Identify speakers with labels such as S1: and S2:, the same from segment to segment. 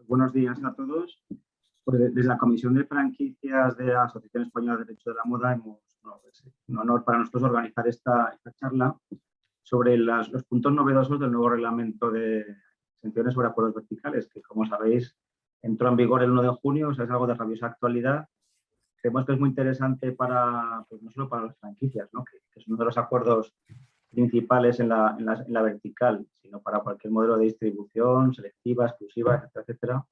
S1: Buenos días a todos. Pues desde la Comisión de Franquicias de la Asociación Española de Derecho de la Moda hemos, es un honor para nosotros organizar esta charla sobre los puntos novedosos del nuevo reglamento de exenciones sobre acuerdos verticales, que como sabéis entró en vigor el 1 de junio, o sea, es algo de rabiosa actualidad. Creemos que es muy interesante para, pues no solo para las franquicias, ¿no? que es uno de los acuerdos principales en la vertical, sino para cualquier modelo de distribución, selectiva, exclusiva, etcétera, etcétera.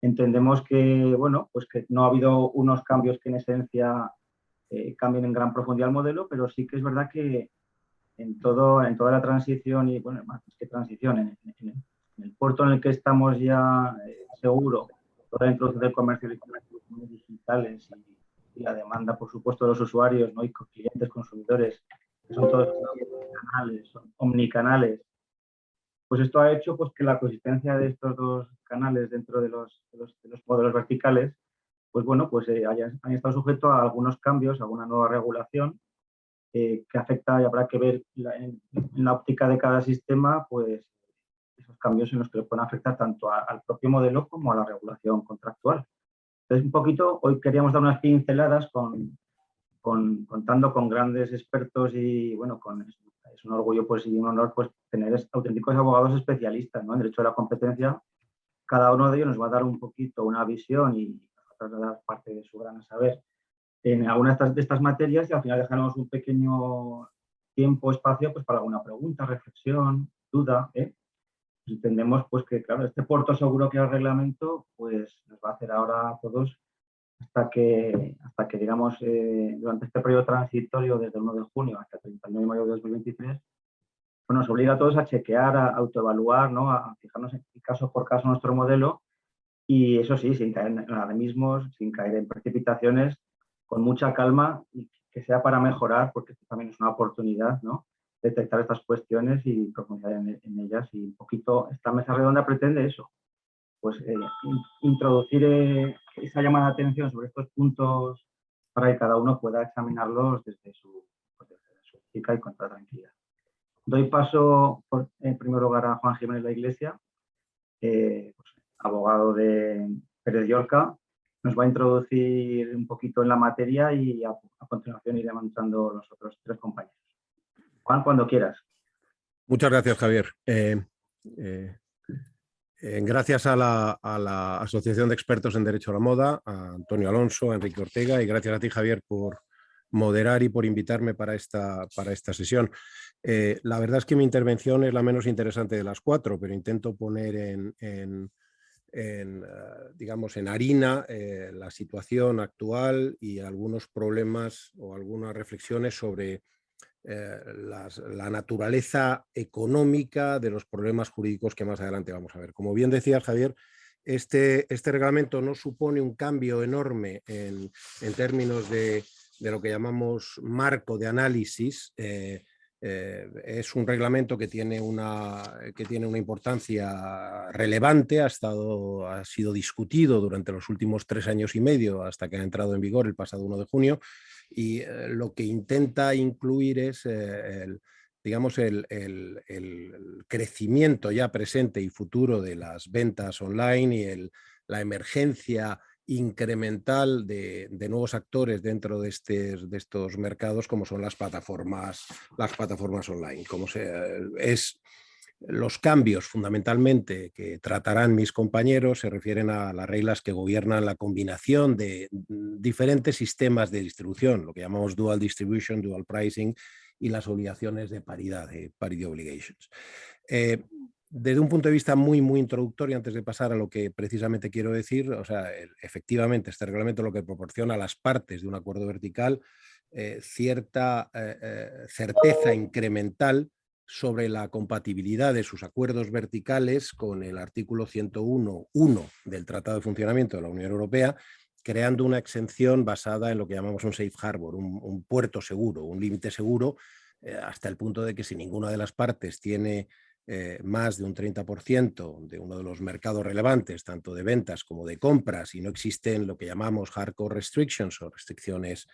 S1: Entendemos que, bueno, pues que no ha habido unos cambios que en esencia cambien en gran profundidad el modelo, pero sí que es verdad que en toda la transición y, bueno, más que transición, en el puerto en el que estamos ya seguro, toda la introducción del comercio electrónico digitales y la demanda, por supuesto, de los usuarios, ¿no? Y clientes, consumidores, que son todos canales, son omnicanales. Pues esto ha hecho pues, que la coexistencia de estos dos canales dentro de los modelos verticales, pues bueno, pues han estado sujetos a algunos cambios, a alguna nueva regulación que afecta y habrá que ver en la óptica de cada sistema, pues esos cambios en los que le pueden afectar tanto al propio modelo como a la regulación contractual. Entonces, un poquito, hoy queríamos dar unas pinceladas contando con grandes expertos y, bueno, es un orgullo pues, y un honor pues, tener auténticos abogados especialistas, ¿no? En derecho de la competencia. Cada uno de ellos nos va a dar un poquito una visión y trasladar parte de su gran saber en alguna de estas materias y al final dejaremos un pequeño tiempo, espacio pues, para alguna pregunta, reflexión, duda. Pues entendemos pues, que, claro, este puerto seguro que es el reglamento pues, nos va a hacer ahora a todos hasta que digamos, durante este periodo transitorio desde el 1 de junio hasta el 31 de mayo de 2023, pues nos obliga a todos a chequear, a autoevaluar, ¿no? A fijarnos en caso por caso nuestro modelo y eso sí, sin caer en alarmismos, sin caer en precipitaciones, con mucha calma y que sea para mejorar, porque esto también es una oportunidad, ¿no? Detectar estas cuestiones y profundizar en ellas y un poquito esta mesa redonda pretende eso, pues introducir esa llamada de atención sobre estos puntos para que cada uno pueda examinarlos desde su óptica y con toda tranquilidad. Doy paso, en primer lugar, a Juan Jiménez La Iglesia, pues, abogado de Pérez Llorca. Nos va a introducir un poquito en la materia y a continuación iremos entrando los otros tres compañeros. Juan, cuando quieras.
S2: Muchas gracias, Javier. Gracias a la Asociación de Expertos en Derecho a la Moda, a Antonio Alonso, a Enrique Ortega, y gracias a ti, Javier, por moderar y por invitarme para esta sesión. La verdad es que mi intervención es la menos interesante de las cuatro, pero intento poner digamos, en harina la situación actual y algunos problemas o algunas reflexiones sobre la naturaleza económica de los problemas jurídicos que más adelante vamos a ver. Como bien decías, Javier, este reglamento no supone un cambio enorme en términos de lo que llamamos marco de análisis. Es un reglamento que tiene una importancia relevante, ha sido discutido durante los últimos 3 años y medio hasta que ha entrado en vigor el pasado 1 de junio y lo que intenta incluir es digamos, el crecimiento ya presente y futuro de las ventas online y la emergencia incremental de nuevos actores dentro de estos mercados, como son las plataformas online. Los cambios fundamentalmente que tratarán mis compañeros se refieren a las reglas que gobiernan la combinación de diferentes sistemas de distribución, lo que llamamos dual distribution, dual pricing, y las obligaciones de paridad, de parity obligations. Desde un punto de vista muy introductorio, antes de pasar a lo que precisamente quiero decir, o sea, efectivamente este reglamento lo que proporciona a las partes de un acuerdo vertical cierta certeza incremental sobre la compatibilidad de sus acuerdos verticales con el artículo 101.1 del Tratado de Funcionamiento de la Unión Europea, creando una exención basada en lo que llamamos un safe harbor, un puerto seguro, un límite seguro, hasta el punto de que si ninguna de las partes tiene más de un 30% de uno de los mercados relevantes, tanto de ventas como de compras, y no existen lo que llamamos hardcore restrictions o restricciones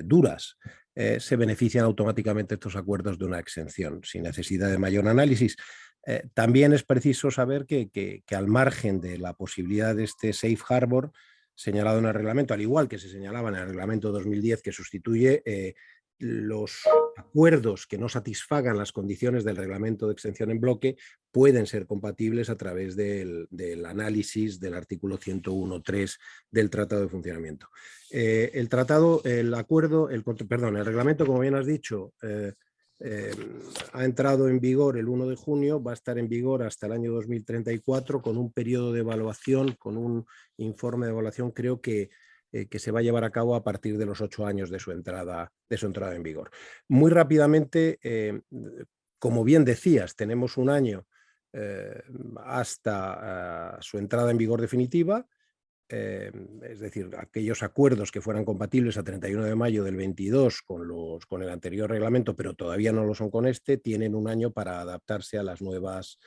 S2: duras, se benefician automáticamente estos acuerdos de una exención, sin necesidad de mayor análisis. También es preciso saber que al margen de la posibilidad de este safe harbor señalado en el reglamento, al igual que se señalaba en el reglamento 2010 que sustituye, los acuerdos que no satisfagan las condiciones del reglamento de extensión en bloque pueden ser compatibles a través del análisis del artículo 101.3 del Tratado de Funcionamiento. El reglamento, como bien has dicho, ha entrado en vigor el 1 de junio, va a estar en vigor hasta el año 2034 con un periodo de evaluación, con un informe de evaluación, creo que se va a llevar a cabo a partir de los 8 años de su entrada en vigor. Muy rápidamente, como bien decías, tenemos un año hasta su entrada en vigor definitiva. Es decir, aquellos acuerdos que fueran compatibles a 31 de mayo del 22 con el anterior reglamento, pero todavía no lo son con este, tienen un año para adaptarse a las nuevas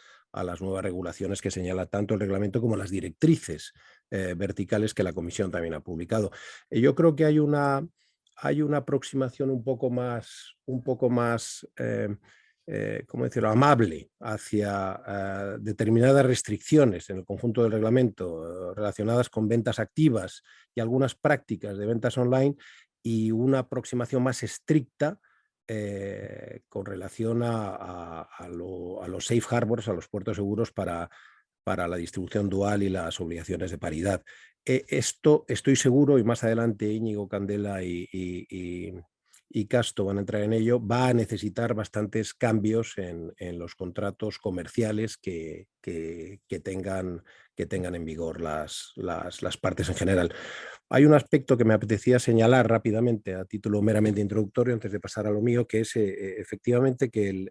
S2: regulaciones que señala tanto el reglamento como las directrices verticales que la Comisión también ha publicado. Yo creo que hay una aproximación un poco más ¿cómo decirlo?, amable hacia determinadas restricciones en el conjunto del reglamento relacionadas con ventas activas y algunas prácticas de ventas online, y una aproximación más estricta con relación a los safe harbors, a los puertos seguros para la distribución dual y las obligaciones de paridad. Esto estoy seguro, y más adelante Íñigo, Candela y Casto van a entrar en ello, va a necesitar bastantes cambios en los contratos comerciales que tengan en vigor las partes en general. Hay un aspecto que me apetecía señalar rápidamente a título meramente introductorio antes de pasar a lo mío, que es efectivamente que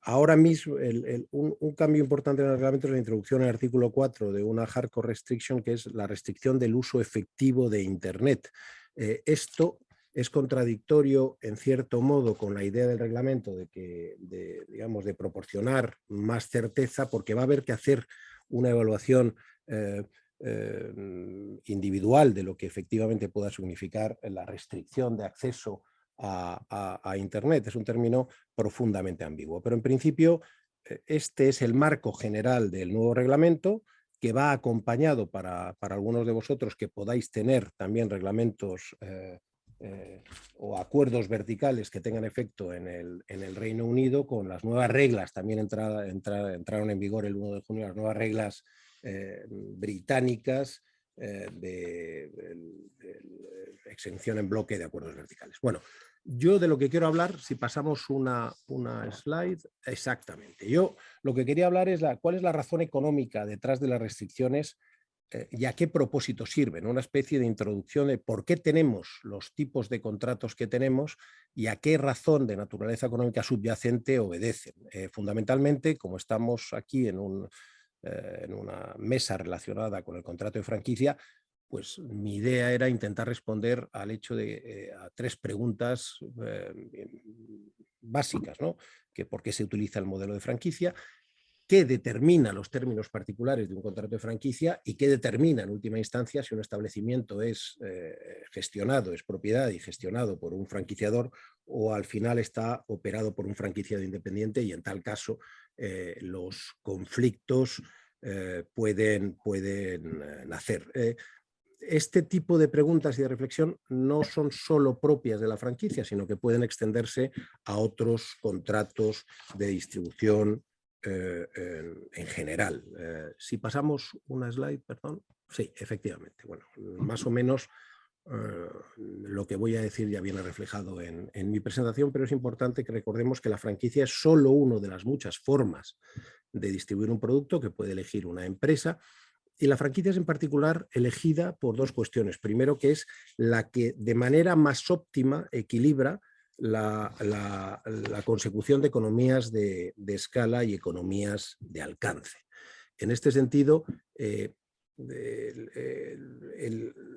S2: ahora mismo un cambio importante en el reglamento es la introducción en el artículo 4 de una hardcore restriction, que es la restricción del uso efectivo de Internet. Esto es contradictorio en cierto modo con la idea del reglamento de proporcionar más certeza, porque va a haber que hacer una evaluación individual de lo que efectivamente pueda significar la restricción de acceso a Internet. Es un término profundamente ambiguo, pero en principio este es el marco general del nuevo reglamento, que va acompañado para algunos de vosotros que podáis tener también reglamentos o acuerdos verticales que tengan efecto en el Reino Unido, con las nuevas reglas. También entraron en vigor el 1 de junio las nuevas reglas británicas de exención en bloque de acuerdos verticales. Bueno, yo de lo que quiero hablar, si pasamos una slide, exactamente. Yo lo que quería hablar es cuál es la razón económica detrás de las restricciones y a qué propósito sirven. Una especie de introducción de por qué tenemos los tipos de contratos que tenemos y a qué razón de naturaleza económica subyacente obedecen. Fundamentalmente, como estamos aquí en una mesa relacionada con el contrato de franquicia, pues mi idea era intentar responder al hecho a 3 preguntas básicas, ¿no? Que por qué se utiliza el modelo de franquicia, qué determina los términos particulares de un contrato de franquicia y qué determina en última instancia si un establecimiento es gestionado, es propiedad y gestionado por un franquiciador, o al final está operado por un franquiciado independiente, y en tal caso los conflictos pueden nacer. Este tipo de preguntas y de reflexión no son solo propias de la franquicia, sino que pueden extenderse a otros contratos de distribución en general. Si pasamos una slide, perdón. Sí, efectivamente. Bueno, más o menos lo que voy a decir ya viene reflejado en mi presentación, pero es importante que recordemos que la franquicia es solo una de las muchas formas de distribuir un producto que puede elegir una empresa. Y la franquicia es en particular elegida por 2 cuestiones. Primero, que es la que de manera más óptima equilibra la consecución de economías de escala y economías de alcance. En este sentido,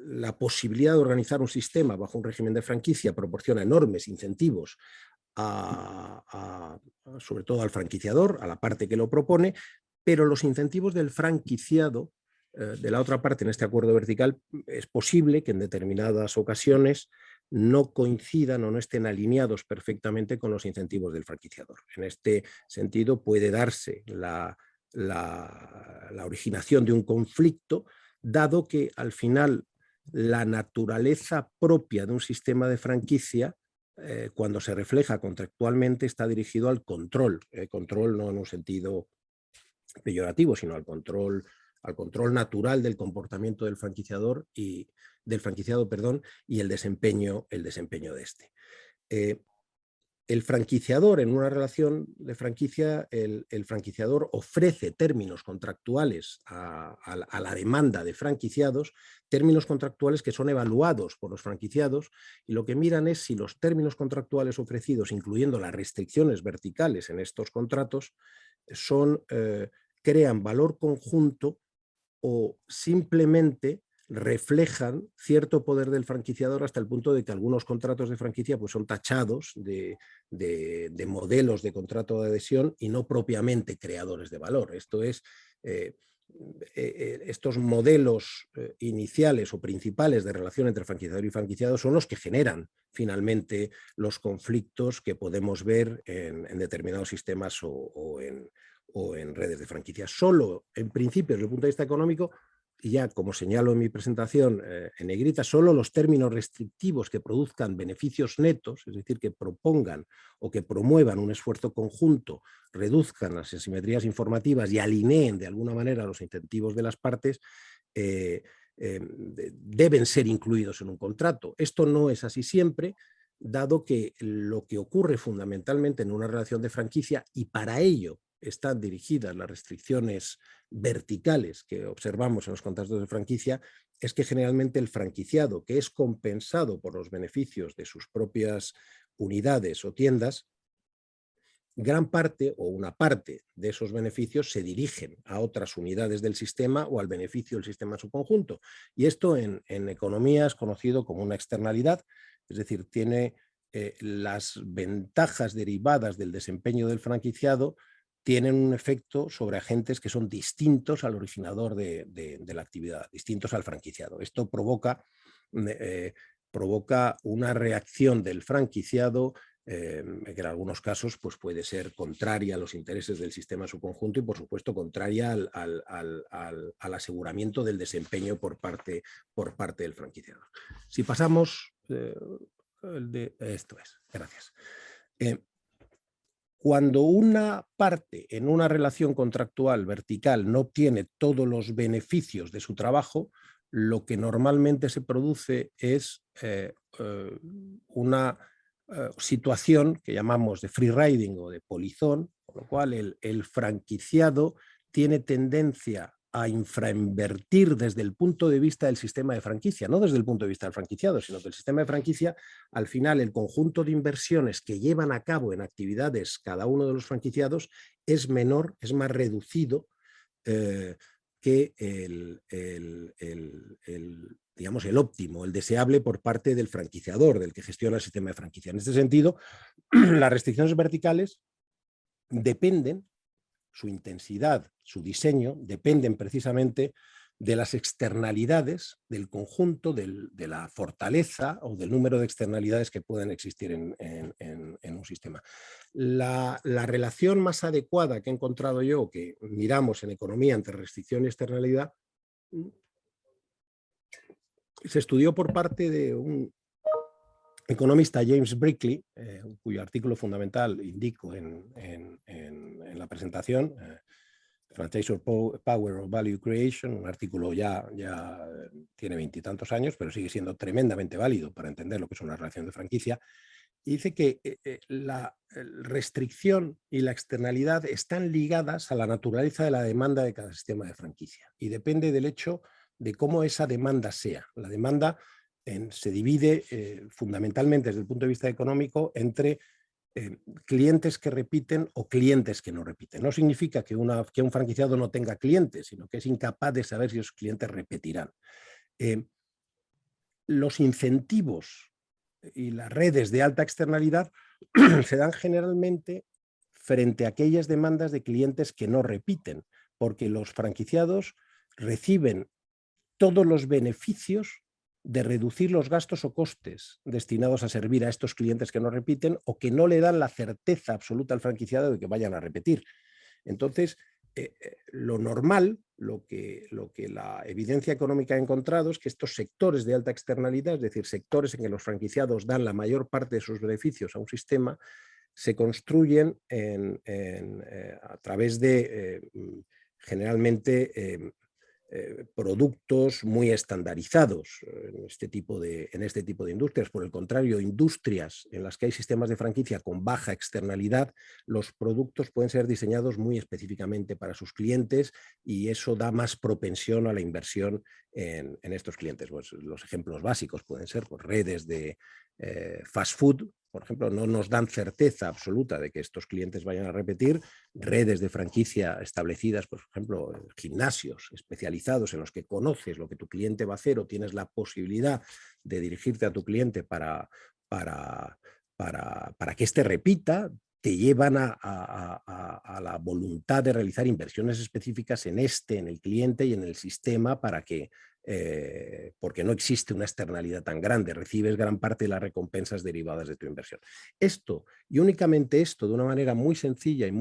S2: la posibilidad de organizar un sistema bajo un régimen de franquicia proporciona enormes incentivos sobre todo al franquiciador, a la parte que lo propone, pero los incentivos del franquiciado, de la otra parte en este acuerdo vertical, es posible que en determinadas ocasiones no coincidan o no estén alineados perfectamente con los incentivos del franquiciador. En este sentido puede darse la originación de un conflicto, dado que al final la naturaleza propia de un sistema de franquicia, cuando se refleja contractualmente, está dirigido al control. Control no en un sentido peyorativo, sino al control natural del comportamiento del franquiciado, y el desempeño de este. El franquiciador, en una relación de franquicia, el franquiciador ofrece términos contractuales a la demanda de franquiciados, términos contractuales que son evaluados por los franquiciados, y lo que miran es si los términos contractuales ofrecidos, incluyendo las restricciones verticales en estos contratos, crean valor conjunto o simplemente reflejan cierto poder del franquiciador, hasta el punto de que algunos contratos de franquicia pues, son tachados de modelos de contrato de adhesión y no propiamente creadores de valor. Esto es, estos modelos iniciales o principales de relación entre franquiciador y franquiciado son los que generan finalmente los conflictos que podemos ver en determinados sistemas o en redes de franquicias. Solo, en principio, desde el punto de vista económico, y ya como señalo en mi presentación en negrita, solo los términos restrictivos que produzcan beneficios netos, es decir, que propongan o que promuevan un esfuerzo conjunto, reduzcan las asimetrías informativas y alineen de alguna manera los incentivos de las partes, deben ser incluidos en un contrato. Esto no es así siempre, dado que lo que ocurre fundamentalmente en una relación de franquicia, y para ello están dirigidas las restricciones verticales que observamos en los contratos de franquicia, es que generalmente el franquiciado, que es compensado por los beneficios de sus propias unidades o tiendas, gran parte o una parte de esos beneficios se dirigen a otras unidades del sistema o al beneficio del sistema en su conjunto. Y esto en economía es conocido como una externalidad, es decir, tiene las ventajas derivadas del desempeño del franquiciado, tienen un efecto sobre agentes que son distintos al originador de la actividad, distintos al franquiciado. Esto provoca una reacción del franquiciado que en algunos casos pues puede ser contraria a los intereses del sistema en su conjunto y, por supuesto, contraria al aseguramiento del desempeño por parte del franquiciado. Si pasamos... esto es, gracias. Cuando una parte en una relación contractual vertical no obtiene todos los beneficios de su trabajo, lo que normalmente se produce es una situación que llamamos de free riding o de polizón, con lo cual el franquiciado tiene tendencia a infrainvertir desde el punto de vista del sistema de franquicia, no desde el punto de vista del franquiciado, sino que el sistema de franquicia, al final, el conjunto de inversiones que llevan a cabo en actividades cada uno de los franquiciados es menor, es más reducido que digamos, el óptimo, el deseable por parte del franquiciador, del que gestiona el sistema de franquicia. En este sentido, las restricciones verticales dependen, su intensidad, su diseño, dependen precisamente de las externalidades del conjunto, de la fortaleza o del número de externalidades que pueden existir en un sistema. La relación más adecuada que he encontrado yo, que miramos en economía entre restricción y externalidad, se estudió por parte de un economista, James Brickley, cuyo artículo fundamental indico en la presentación, Franchisor Power of Value Creation, un artículo ya tiene 20 y tantos años, pero sigue siendo tremendamente válido para entender lo que es una relación de franquicia, y dice que la restricción y la externalidad están ligadas a la naturaleza de la demanda de cada sistema de franquicia, y depende del hecho de cómo esa demanda sea. La demanda se divide fundamentalmente desde el punto de vista económico entre clientes que repiten o clientes que no repiten. No significa que un franquiciado no tenga clientes, sino que es incapaz de saber si esos clientes repetirán. Los incentivos y las redes de alta externalidad se dan generalmente frente a aquellas demandas de clientes que no repiten, porque los franquiciados reciben todos los beneficios de reducir los gastos o costes destinados a servir a estos clientes que no repiten o que no le dan la certeza absoluta al franquiciado de que vayan a repetir. Entonces, lo normal, lo que la evidencia económica ha encontrado es que estos sectores de alta externalidad, es decir, sectores en que los franquiciados dan la mayor parte de sus beneficios a un sistema, se construyen a través de generalmente productos muy estandarizados en este tipo de industrias. Por el contrario, industrias en las que hay sistemas de franquicia con baja externalidad, los productos pueden ser diseñados muy específicamente para sus clientes y eso da más propensión a la inversión en estos clientes. Pues los ejemplos básicos pueden ser pues, redes de fast food, por ejemplo, no nos dan certeza absoluta de que estos clientes vayan a repetir. Redes de franquicia establecidas, por ejemplo, gimnasios especializados en los que conoces lo que tu cliente va a hacer o tienes la posibilidad de dirigirte a tu cliente para que éste repita, te llevan a la voluntad de realizar inversiones específicas en el cliente y en el sistema para que porque no existe una externalidad tan grande, recibes gran parte de las recompensas derivadas de tu inversión. Esto, y únicamente esto, de una manera muy sencilla y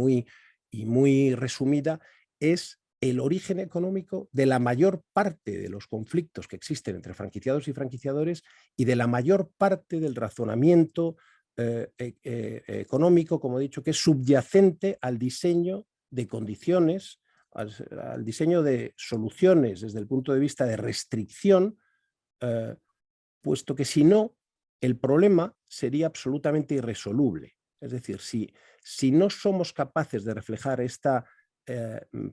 S2: muy resumida, es el origen económico de la mayor parte de los conflictos que existen entre franquiciados y franquiciadores y de la mayor parte del razonamiento económico, como he dicho, que es subyacente al diseño de condiciones, al diseño de soluciones desde el punto de vista de restricción, puesto que si no, el problema sería absolutamente irresoluble. Es decir, si no somos capaces de reflejar esta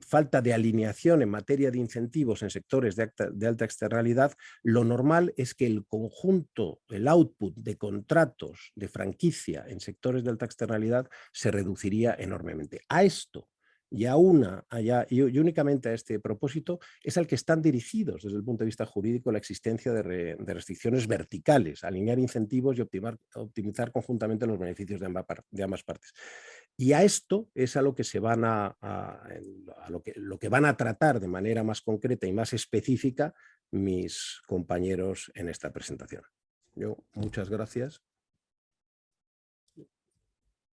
S2: falta de alineación en materia de incentivos en sectores de alta externalidad, lo normal es que el conjunto, el output de contratos de franquicia en sectores de alta externalidad se reduciría enormemente. A esto y únicamente a este propósito es al que están dirigidos desde el punto de vista jurídico la existencia de restricciones verticales, alinear incentivos y optimizar conjuntamente los beneficios de ambas partes. Y a esto es a lo que se van lo que van a tratar de manera más concreta y más específica mis compañeros en esta presentación. Muchas gracias.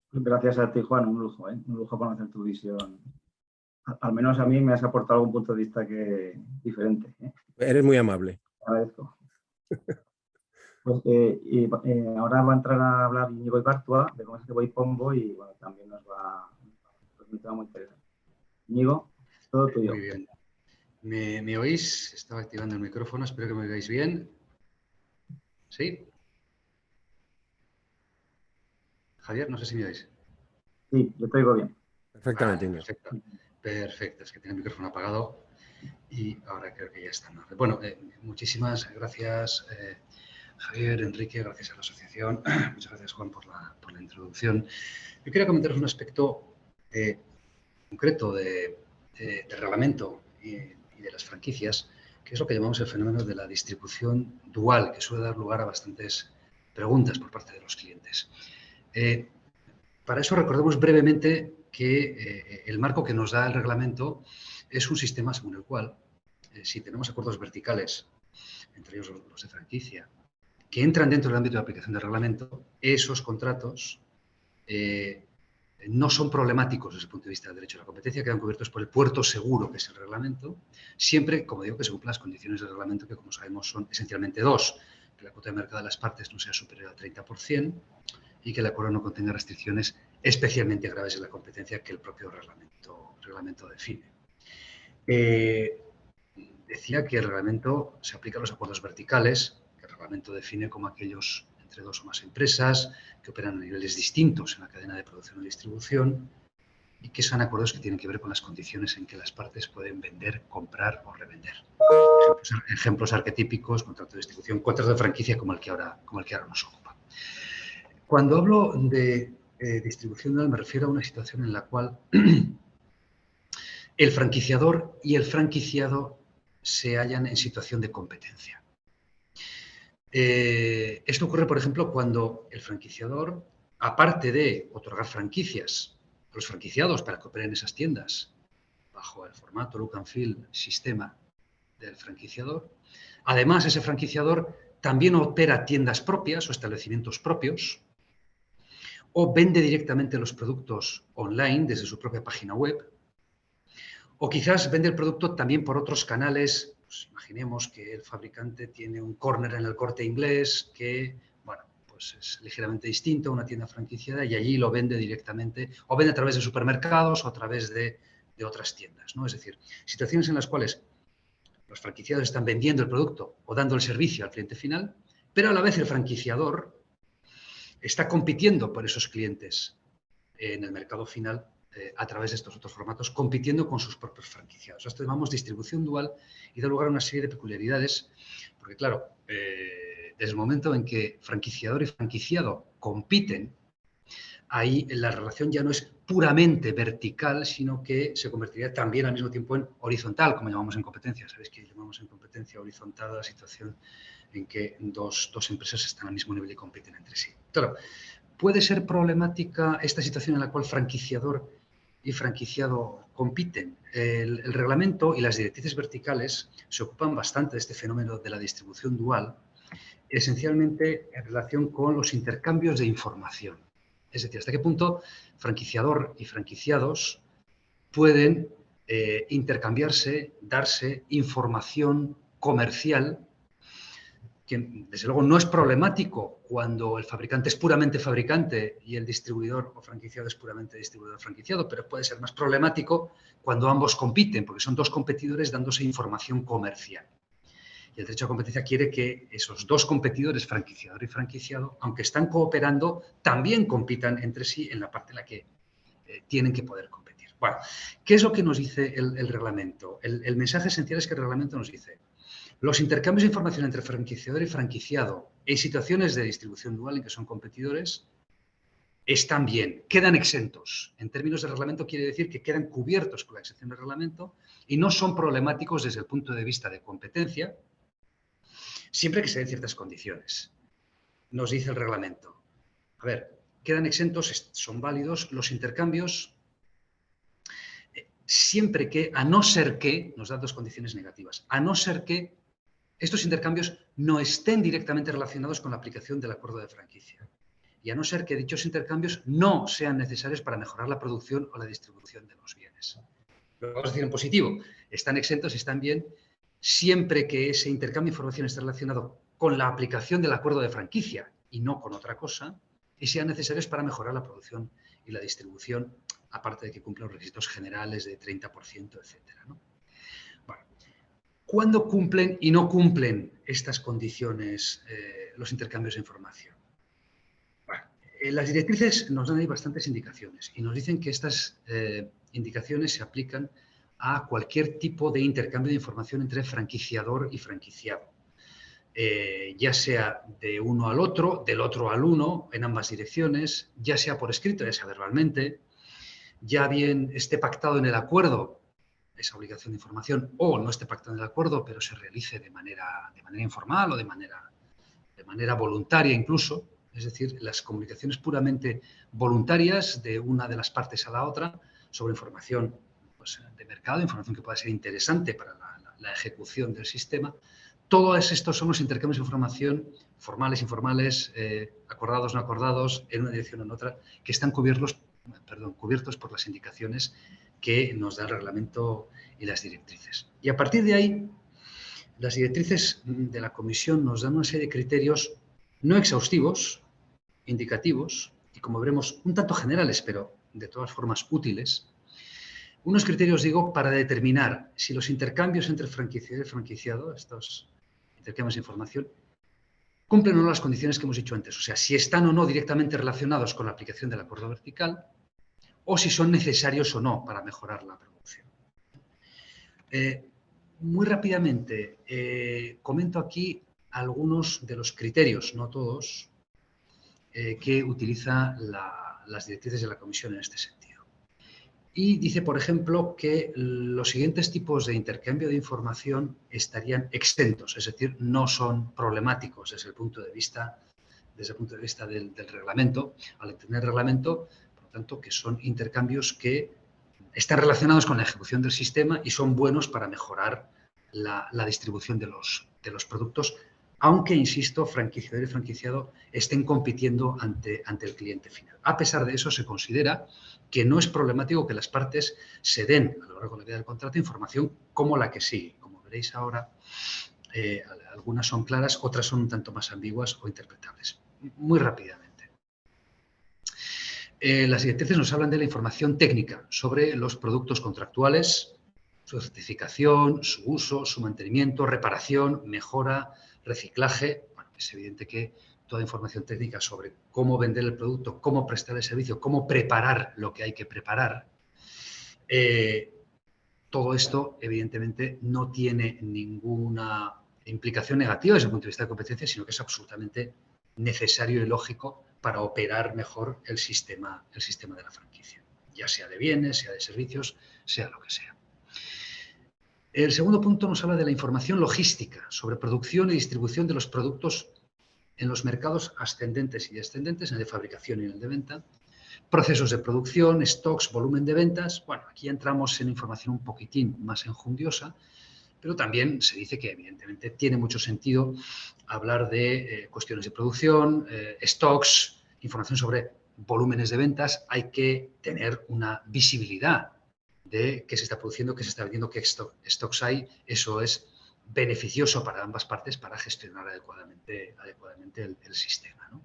S1: Gracias a ti, Juan, un lujo conocer tu visión. Al menos a mí me has aportado un punto de vista diferente.
S2: Eres muy amable.
S1: Te agradezco. Pues, ahora va a entrar a hablar Íñigo Ibartua, de cómo es que voy Pombo, y bueno, también nos va a un tema muy interesante. Íñigo, todo tuyo.
S3: Muy bien. ¿Me oís? Estaba activando el micrófono, espero que me oigáis bien. ¿Sí? Javier, no sé si me oís.
S1: Sí, yo te oigo bien.
S2: Perfectamente,
S3: Íñigo. Perfecto, es que tenía el micrófono apagado y ahora creo que ya está en orden. Bueno, muchísimas gracias, Javier, Enrique, gracias a la asociación. Muchas gracias, Juan, por la introducción. Yo quería comentaros un aspecto concreto del reglamento y de las franquicias, que es lo que llamamos el fenómeno de la distribución dual, que suele dar lugar a bastantes preguntas por parte de los clientes. Para eso recordemos brevemente que el marco que nos da el reglamento es un sistema según el cual, si tenemos acuerdos verticales, entre ellos los de franquicia, que entran dentro del ámbito de aplicación del reglamento, esos contratos no son problemáticos desde el punto de vista del derecho a la competencia, quedan cubiertos por el puerto seguro, que es el reglamento, siempre, como digo, que se cumplan las condiciones del reglamento, que como sabemos son esencialmente dos: que la cuota de mercado de las partes no sea superior al 30% y que el acuerdo no contenga restricciones especialmente graves en la competencia que el propio reglamento define. Decía que el reglamento se aplica a los acuerdos verticales, que el reglamento define como aquellos entre dos o más empresas que operan a niveles distintos en la cadena de producción y distribución y que son acuerdos que tienen que ver con las condiciones en que las partes pueden vender, comprar o revender. Ejemplos arquetípicos: contrato de distribución, contrato de franquicia como el que ahora nos ocupa. Cuando hablo de distribución dual, me refiero a una situación en la cual el franquiciador y el franquiciado se hallan en situación de competencia. Esto ocurre, por ejemplo, cuando el franquiciador, aparte de otorgar franquicias a los franquiciados para que operen esas tiendas bajo el formato look and feel sistema del franquiciador, además ese franquiciador también opera tiendas propias o establecimientos propios, o vende directamente los productos online desde su propia página web, o quizás vende el producto también por otros canales. Pues imaginemos que el fabricante tiene un corner en el Corte Inglés que, bueno, pues es ligeramente distinto a una tienda franquiciada y allí lo vende directamente, o vende a través de supermercados o a través de otras tiendas, ¿no? Es decir, situaciones en las cuales los franquiciados están vendiendo el producto o dando el servicio al cliente final, pero a la vez el franquiciador está compitiendo por esos clientes en el mercado final a través de estos otros formatos, compitiendo con sus propios franquiciados. Esto llamamos distribución dual y da lugar a una serie de peculiaridades, porque claro, desde el momento en que franquiciador y franquiciado compiten, ahí la relación ya no es puramente vertical, sino que se convertiría también al mismo tiempo en horizontal, como llamamos en competencia. Sabéis que llamamos en competencia horizontal a la situación en que dos empresas están al mismo nivel y compiten entre sí. Claro, puede ser problemática esta situación en la cual franquiciador y franquiciado compiten. El reglamento y las directrices verticales se ocupan bastante de este fenómeno de la distribución dual, esencialmente en relación con los intercambios de información. Es decir, hasta qué punto franquiciador y franquiciados pueden intercambiarse, darse información comercial, que desde luego no es problemático cuando el fabricante es puramente fabricante y el distribuidor o franquiciado es puramente distribuidor franquiciado, pero puede ser más problemático cuando ambos compiten, porque son dos competidores dándose información comercial. Y el derecho a competencia quiere que esos dos competidores, franquiciador y franquiciado, aunque están cooperando, también compitan entre sí en la parte en la que tienen que poder competir. Bueno, ¿qué es lo que nos dice el reglamento? El mensaje esencial es que el reglamento nos dice: los intercambios de información entre franquiciador y franquiciado en situaciones de distribución dual en que son competidores están bien, quedan exentos. En términos de reglamento quiere decir que quedan cubiertos con la exención del reglamento y no son problemáticos desde el punto de vista de competencia, siempre que se den ciertas condiciones. Nos dice el reglamento. A ver, quedan exentos, son válidos los intercambios siempre que, a no ser que, nos da dos condiciones negativas, a no ser que estos intercambios no estén directamente relacionados con la aplicación del acuerdo de franquicia y a no ser que dichos intercambios no sean necesarios para mejorar la producción o la distribución de los bienes. Lo vamos a decir en positivo. Están exentos y están bien siempre que ese intercambio de información esté relacionado con la aplicación del acuerdo de franquicia y no con otra cosa, y sean necesarios para mejorar la producción y la distribución, aparte de que cumplan los requisitos generales de 30%, etcétera, ¿no? Bueno, ¿cuándo cumplen y no cumplen estas condiciones los intercambios de información? Bueno, las directrices nos dan ahí bastantes indicaciones y nos dicen que estas indicaciones se aplican a cualquier tipo de intercambio de información entre franquiciador y franquiciado, ya sea de uno al otro, del otro al uno, en ambas direcciones, ya sea por escrito, ya sea verbalmente, ya bien esté pactado en el acuerdo esa obligación de información o no esté pactado en el acuerdo, pero se realice de manera informal o de manera voluntaria incluso, es decir, las comunicaciones puramente voluntarias de una de las partes a la otra sobre información pues, de mercado, información que pueda ser interesante para la ejecución del sistema. Todos estos son los intercambios de información formales, informales, acordados, no acordados, en una dirección o en otra, que están cubiertos por las indicaciones que nos da el reglamento y las directrices. Y a partir de ahí, las directrices de la Comisión nos dan una serie de criterios no exhaustivos, indicativos, y como veremos, un tanto generales, pero de todas formas útiles. Unos criterios, digo, para determinar si los intercambios entre franquiciado y franquiciado, estos intercambios de información, cumplen o no las condiciones que hemos dicho antes. O sea, si están o no directamente relacionados con la aplicación del acuerdo vertical o si son necesarios o no para mejorar la producción. Muy rápidamente, comento aquí algunos de los criterios, no todos, que utiliza las directrices de la Comisión en este sentido. Y dice, por ejemplo, que los siguientes tipos de intercambio de información estarían exentos, es decir, no son problemáticos desde el punto de vista del reglamento, al entender el reglamento, por lo tanto, que son intercambios que están relacionados con la ejecución del sistema y son buenos para mejorar la distribución de los productos aunque, insisto, franquiciador y franquiciado estén compitiendo ante el cliente final. A pesar de eso, se considera que no es problemático que las partes se den a lo largo de la vida del contrato información como la que sigue. Como veréis ahora, algunas son claras, otras son un tanto más ambiguas o interpretables. Muy rápidamente. Las directrices nos hablan de la información técnica sobre los productos contractuales, su certificación, su uso, su mantenimiento, reparación, mejora, reciclaje. Bueno, es evidente que toda información técnica sobre cómo vender el producto, cómo prestar el servicio, cómo preparar lo que hay que preparar, todo esto, evidentemente, no tiene ninguna implicación negativa desde el punto de vista de competencia, sino que es absolutamente necesario y lógico para operar mejor el sistema de la franquicia, ya sea de bienes, sea de servicios, sea lo que sea. El segundo punto nos habla de la información logística sobre producción y distribución de los productos en los mercados ascendentes y descendentes, en el de fabricación y en el de venta, procesos de producción, stocks, volumen de ventas. Bueno, aquí entramos en información un poquitín más enjundiosa, pero también se dice que evidentemente tiene mucho sentido hablar de cuestiones de producción, stocks, información sobre volúmenes de ventas. Hay que tener una visibilidad de qué se está produciendo, qué se está vendiendo, qué stocks hay. Eso es beneficioso para ambas partes para gestionar adecuadamente el sistema, ¿no?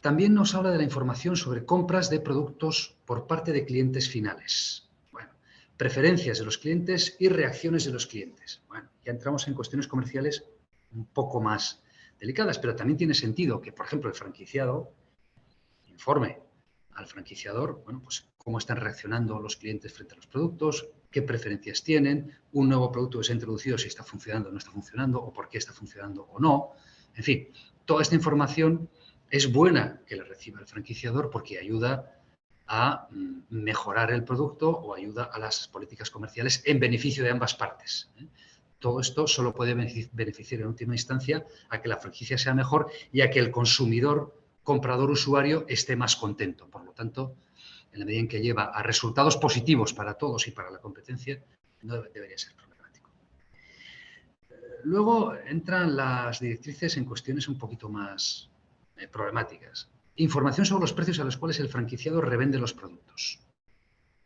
S3: También nos habla de la información sobre compras de productos por parte de clientes finales. Bueno, preferencias de los clientes y reacciones de los clientes. Bueno, ya entramos en cuestiones comerciales un poco más delicadas, pero también tiene sentido que, por ejemplo, el franquiciado informe al franquiciador, bueno, pues cómo están reaccionando los clientes frente a los productos, qué preferencias tienen, un nuevo producto que se ha introducido, si está funcionando o no está funcionando, o por qué está funcionando o no. En fin, toda esta información es buena que la reciba el franquiciador porque ayuda a mejorar el producto o ayuda a las políticas comerciales en beneficio de ambas partes. Todo esto solo puede beneficiar en última instancia a que la franquicia sea mejor y a que el consumidor, comprador, usuario esté más contento. Por lo tanto, en la medida en que lleva a resultados positivos para todos y para la competencia, no debería ser problemático. Luego entran las directrices en cuestiones un poquito más problemáticas. Información sobre los precios a los cuales el franquiciado revende los productos.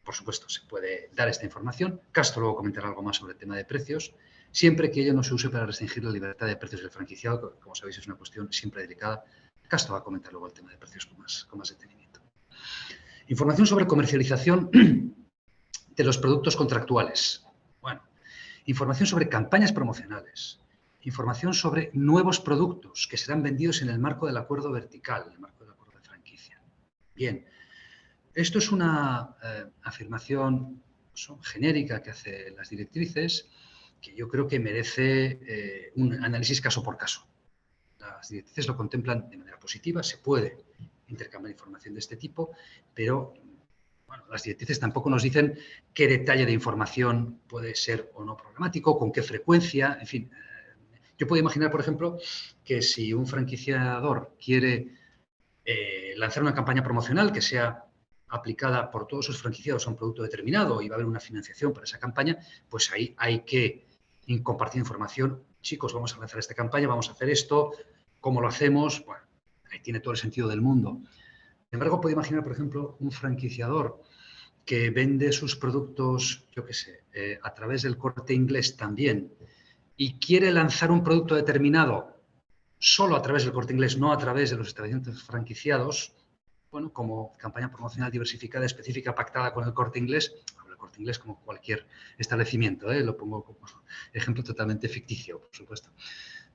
S3: Por supuesto, se puede dar esta información. Castro luego comentará algo más sobre el tema de precios, siempre que ello no se use para restringir la libertad de precios del franquiciado, que, como sabéis, es una cuestión siempre delicada. Castro va a comentar luego el tema de precios con más detenimiento. Información sobre comercialización de los productos contractuales. Bueno, información sobre campañas promocionales. Información sobre nuevos productos que serán vendidos en el marco del acuerdo vertical, en el marco del acuerdo de franquicia. Bien, esto es una afirmación genérica que hace las directrices que yo creo que merece un análisis caso por caso. Las directrices lo contemplan de manera positiva, se puede intercambiar información de este tipo, pero bueno, las directrices tampoco nos dicen qué detalle de información puede ser o no problemático, con qué frecuencia, en fin. Yo puedo imaginar, por ejemplo, que si un franquiciador quiere lanzar una campaña promocional que sea aplicada por todos sus franquiciados a un producto determinado y va a haber una financiación para esa campaña, pues ahí hay que compartir información. Chicos, vamos a lanzar esta campaña, vamos a hacer esto, ¿cómo lo hacemos? Bueno, ahí tiene todo el sentido del mundo. Sin embargo, puedo imaginar, por ejemplo, un franquiciador que vende sus productos, yo qué sé, a través del Corte Inglés también y quiere lanzar un producto determinado solo a través del Corte Inglés, no a través de los establecimientos franquiciados, bueno, como campaña promocional diversificada, específica, pactada con el Corte Inglés, el Corte Inglés como cualquier establecimiento, lo pongo como ejemplo totalmente ficticio, por supuesto.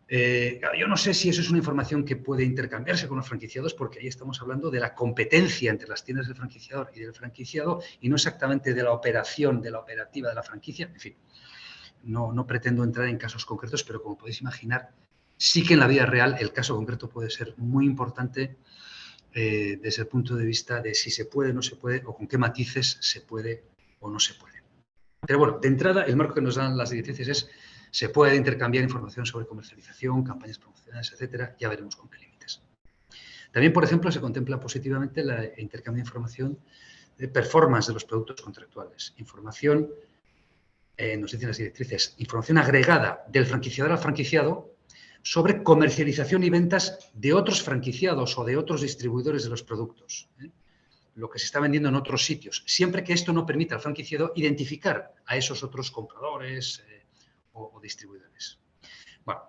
S3: Yo no sé si eso es una información que puede intercambiarse con los franquiciados porque ahí estamos hablando de la competencia entre las tiendas del franquiciador y del franquiciado y no exactamente de la operación, de la operativa de la franquicia. En fin, no pretendo entrar en casos concretos, pero como podéis imaginar, sí que en la vida real el caso concreto puede ser muy importante desde el punto de vista de si se puede o no se puede o con qué matices se puede o no se puede. Pero bueno, de entrada, el marco que nos dan las directrices es se puede intercambiar información sobre comercialización, campañas promocionales, etcétera. Ya veremos con qué límites. También, por ejemplo, se contempla positivamente el intercambio de información de performance de los productos contractuales. Información, nos dicen las directrices, información agregada del franquiciador al franquiciado sobre comercialización y ventas de otros franquiciados o de otros distribuidores de los productos, lo que se está vendiendo en otros sitios, siempre que esto no permita al franquiciado identificar a esos otros compradores o distribuidores. Bueno,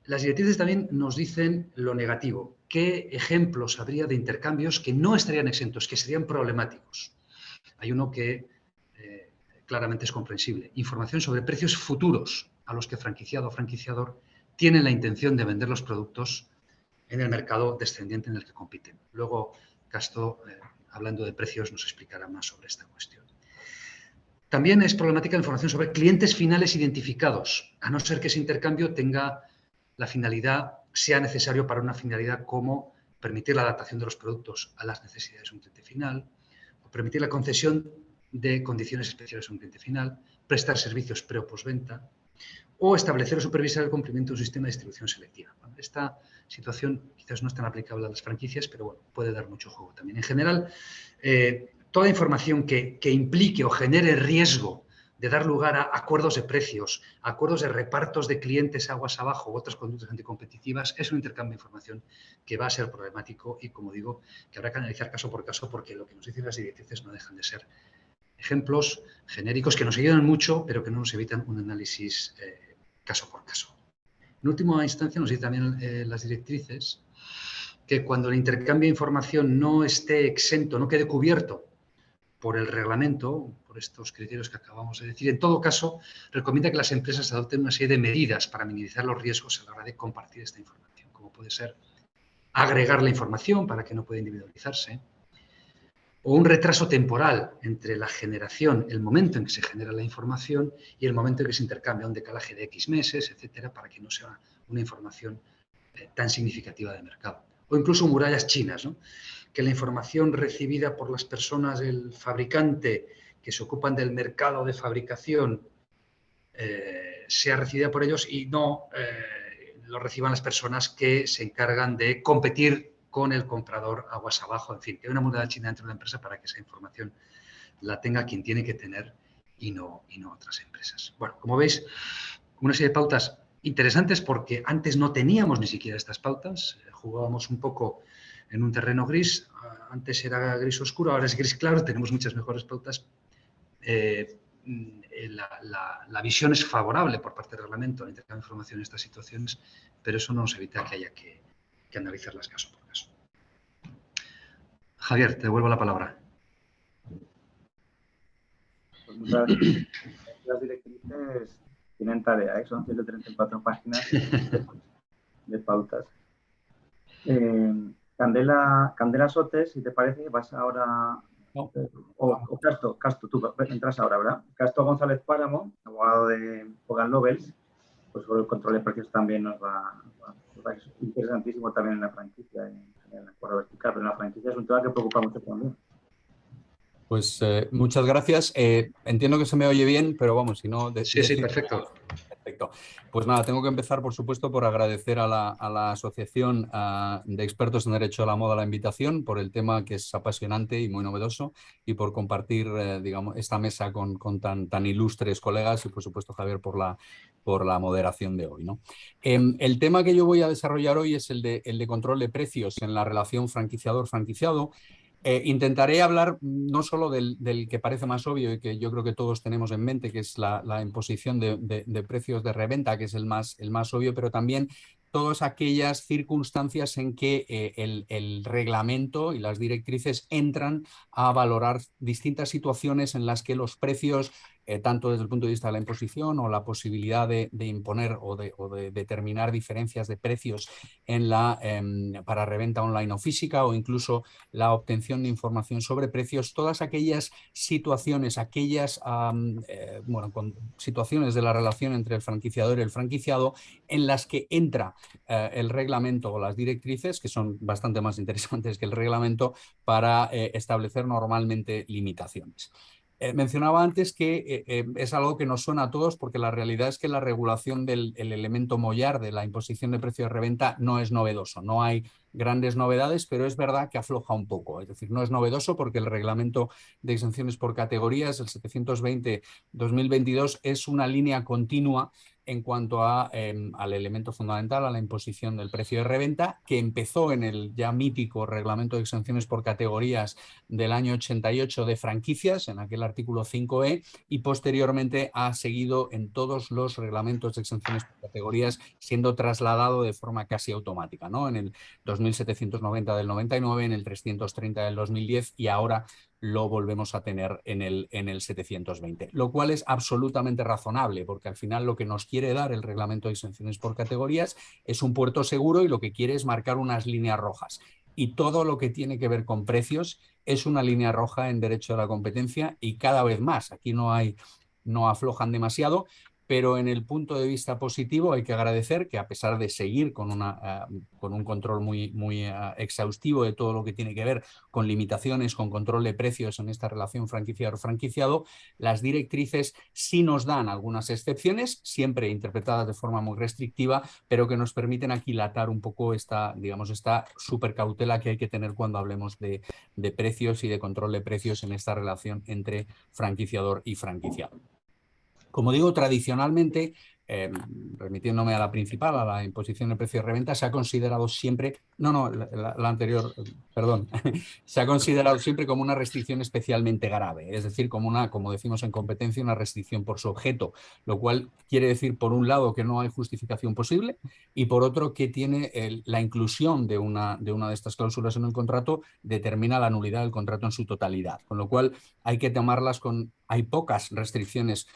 S3: las directrices también nos dicen lo negativo. ¿Qué ejemplos habría de intercambios que no estarían exentos, que serían problemáticos? Hay uno que claramente es comprensible. Información sobre precios futuros a los que franquiciado o franquiciador tienen la intención de vender los productos en el mercado descendiente en el que compiten. Luego, Casto, hablando de precios, nos explicará más sobre esta cuestión. También es problemática la información sobre clientes finales identificados, a no ser que ese intercambio tenga la finalidad, sea necesario para una finalidad como permitir la adaptación de los productos a las necesidades de un cliente final, o permitir la concesión de condiciones especiales a un cliente final, prestar servicios pre o postventa, o establecer o supervisar el cumplimiento de un sistema de distribución selectiva. Esta situación quizás no es tan aplicable a las franquicias, pero bueno, puede dar mucho juego también. En general, toda información que implique o genere riesgo de dar lugar a acuerdos de precios, acuerdos de repartos de clientes aguas abajo u otras conductas anticompetitivas, es un intercambio de información que va a ser problemático y, como digo, que habrá que analizar caso por caso, porque lo que nos dicen las directrices no dejan de ser ejemplos genéricos que nos ayudan mucho, pero que no nos evitan un análisis caso por caso. En última instancia, nos dicen también las directrices que cuando el intercambio de información no esté exento, no quede cubierto por el reglamento, por estos criterios que acabamos de decir, en todo caso, recomienda que las empresas adopten una serie de medidas para minimizar los riesgos a la hora de compartir esta información, como puede ser agregar la información para que no pueda individualizarse, o un retraso temporal entre la generación, el momento en que se genera la información y el momento en que se intercambia, un decalaje de X meses, etcétera, para que no sea una información tan significativa de mercado. O incluso murallas chinas, ¿no? Que la información recibida por las personas del fabricante que se ocupan del mercado de fabricación sea recibida por ellos y no lo reciban las personas que se encargan de competir con el comprador aguas abajo. En fin, que hay una muralla china dentro de la empresa para que esa información la tenga quien tiene que tener y no otras empresas. Bueno, como veis, una serie de pautas interesantes porque antes no teníamos ni siquiera estas pautas, jugábamos un poco en un terreno gris, antes era gris oscuro, ahora es gris claro, tenemos muchas mejores pautas. La visión es favorable por parte del reglamento al intercambio de información en estas situaciones, pero eso no nos evita que haya que analizarlas caso por caso. Javier, te devuelvo la palabra.
S1: Pues muchas gracias. Las directrices tienen tarea, son 134 páginas de pautas. Candela Sotes, si te parece, vas ahora... No. O Casto, tú entras ahora, ¿verdad? Casto González Páramo, abogado de Hogan Lovells, pues sobre el control de precios también nos va es interesantísimo también en la franquicia, en el acuerdo vertical, pero en la franquicia es un tema que preocupa mucho también.
S4: Pues muchas gracias. Entiendo que se me oye bien, pero vamos, si no...
S3: Sí, perfecto.
S4: Perfecto. Pues nada, tengo que empezar, por supuesto, por agradecer a la Asociación de Expertos en Derecho de la Moda la invitación, por el tema que es apasionante y muy novedoso, y por compartir, digamos, esta mesa con tan ilustres colegas y, por supuesto, Javier, por la moderación de hoy, ¿no? El tema que yo voy a desarrollar hoy es el de control de precios en la relación franquiciador-franquiciado. Intentaré hablar no solo del que parece más obvio y que yo creo que todos tenemos en mente, que es la imposición de precios de reventa, que es el más obvio, pero también todas aquellas circunstancias en que el reglamento y las directrices entran a valorar distintas situaciones en las que los precios, tanto desde el punto de vista de la imposición o la posibilidad de imponer o de determinar diferencias de precios para reventa online o física, o incluso la obtención de información sobre precios, todas aquellas situaciones, situaciones de la relación entre el franquiciador y el franquiciado en las que entra el reglamento o las directrices, que son bastante más interesantes que el reglamento, para establecer normalmente limitaciones. Mencionaba antes que es algo que nos suena a todos, porque la realidad es que la regulación del elemento mollar de la imposición de precio de reventa no es novedoso. No hay grandes novedades, pero es verdad que afloja un poco. Es decir, no es novedoso porque el reglamento de exenciones por categorías, el 720-2022, es una línea continua en cuanto al elemento fundamental, a la imposición del precio de reventa, que empezó en el ya mítico reglamento de exenciones por categorías del año 88 de franquicias, en aquel artículo 5E, y posteriormente ha seguido en todos los reglamentos de exenciones por categorías, siendo trasladado de forma casi automática, ¿no? En el 2790 del 99, en el 330 del 2010 y ahora lo volvemos a tener en el 720, lo cual es absolutamente razonable, porque al final lo que nos quiere dar el reglamento de exenciones por categorías es un puerto seguro y lo que quiere es marcar unas líneas rojas. Y todo lo que tiene que ver con precios es una línea roja en derecho de la competencia y cada vez más. Aquí no aflojan demasiado, pero en el punto de vista positivo hay que agradecer que a pesar de seguir con un control muy exhaustivo de todo lo que tiene que ver con limitaciones, con control de precios en esta relación franquiciador-franquiciado, las directrices sí nos dan algunas excepciones, siempre interpretadas de forma muy restrictiva, pero que nos permiten aquilatar un poco esta súper cautela que hay que tener cuando hablemos de precios y de control de precios en esta relación entre franquiciador y franquiciado. Como digo, tradicionalmente, remitiéndome a la principal, a la imposición de precio de reventa, se ha considerado siempre, la anterior, perdón, se ha considerado siempre como una restricción especialmente grave, es decir, como decimos en competencia, una restricción por su objeto, lo cual quiere decir, por un lado, que no hay justificación posible y por otro, que tiene la inclusión de una de estas cláusulas en el contrato determina la nulidad del contrato en su totalidad, con lo cual hay que tomarlas hay pocas restricciones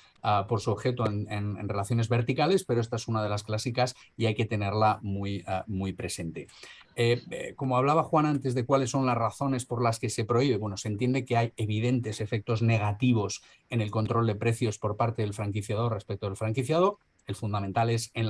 S4: por su objeto en relaciones verticales, pero esta es una de las clásicas y hay que tenerla muy presente. Como hablaba Juan antes de cuáles son las razones por las que se prohíbe, bueno, se entiende que hay evidentes efectos negativos en el control de precios por parte del franquiciador respecto del franquiciado. El fundamental es en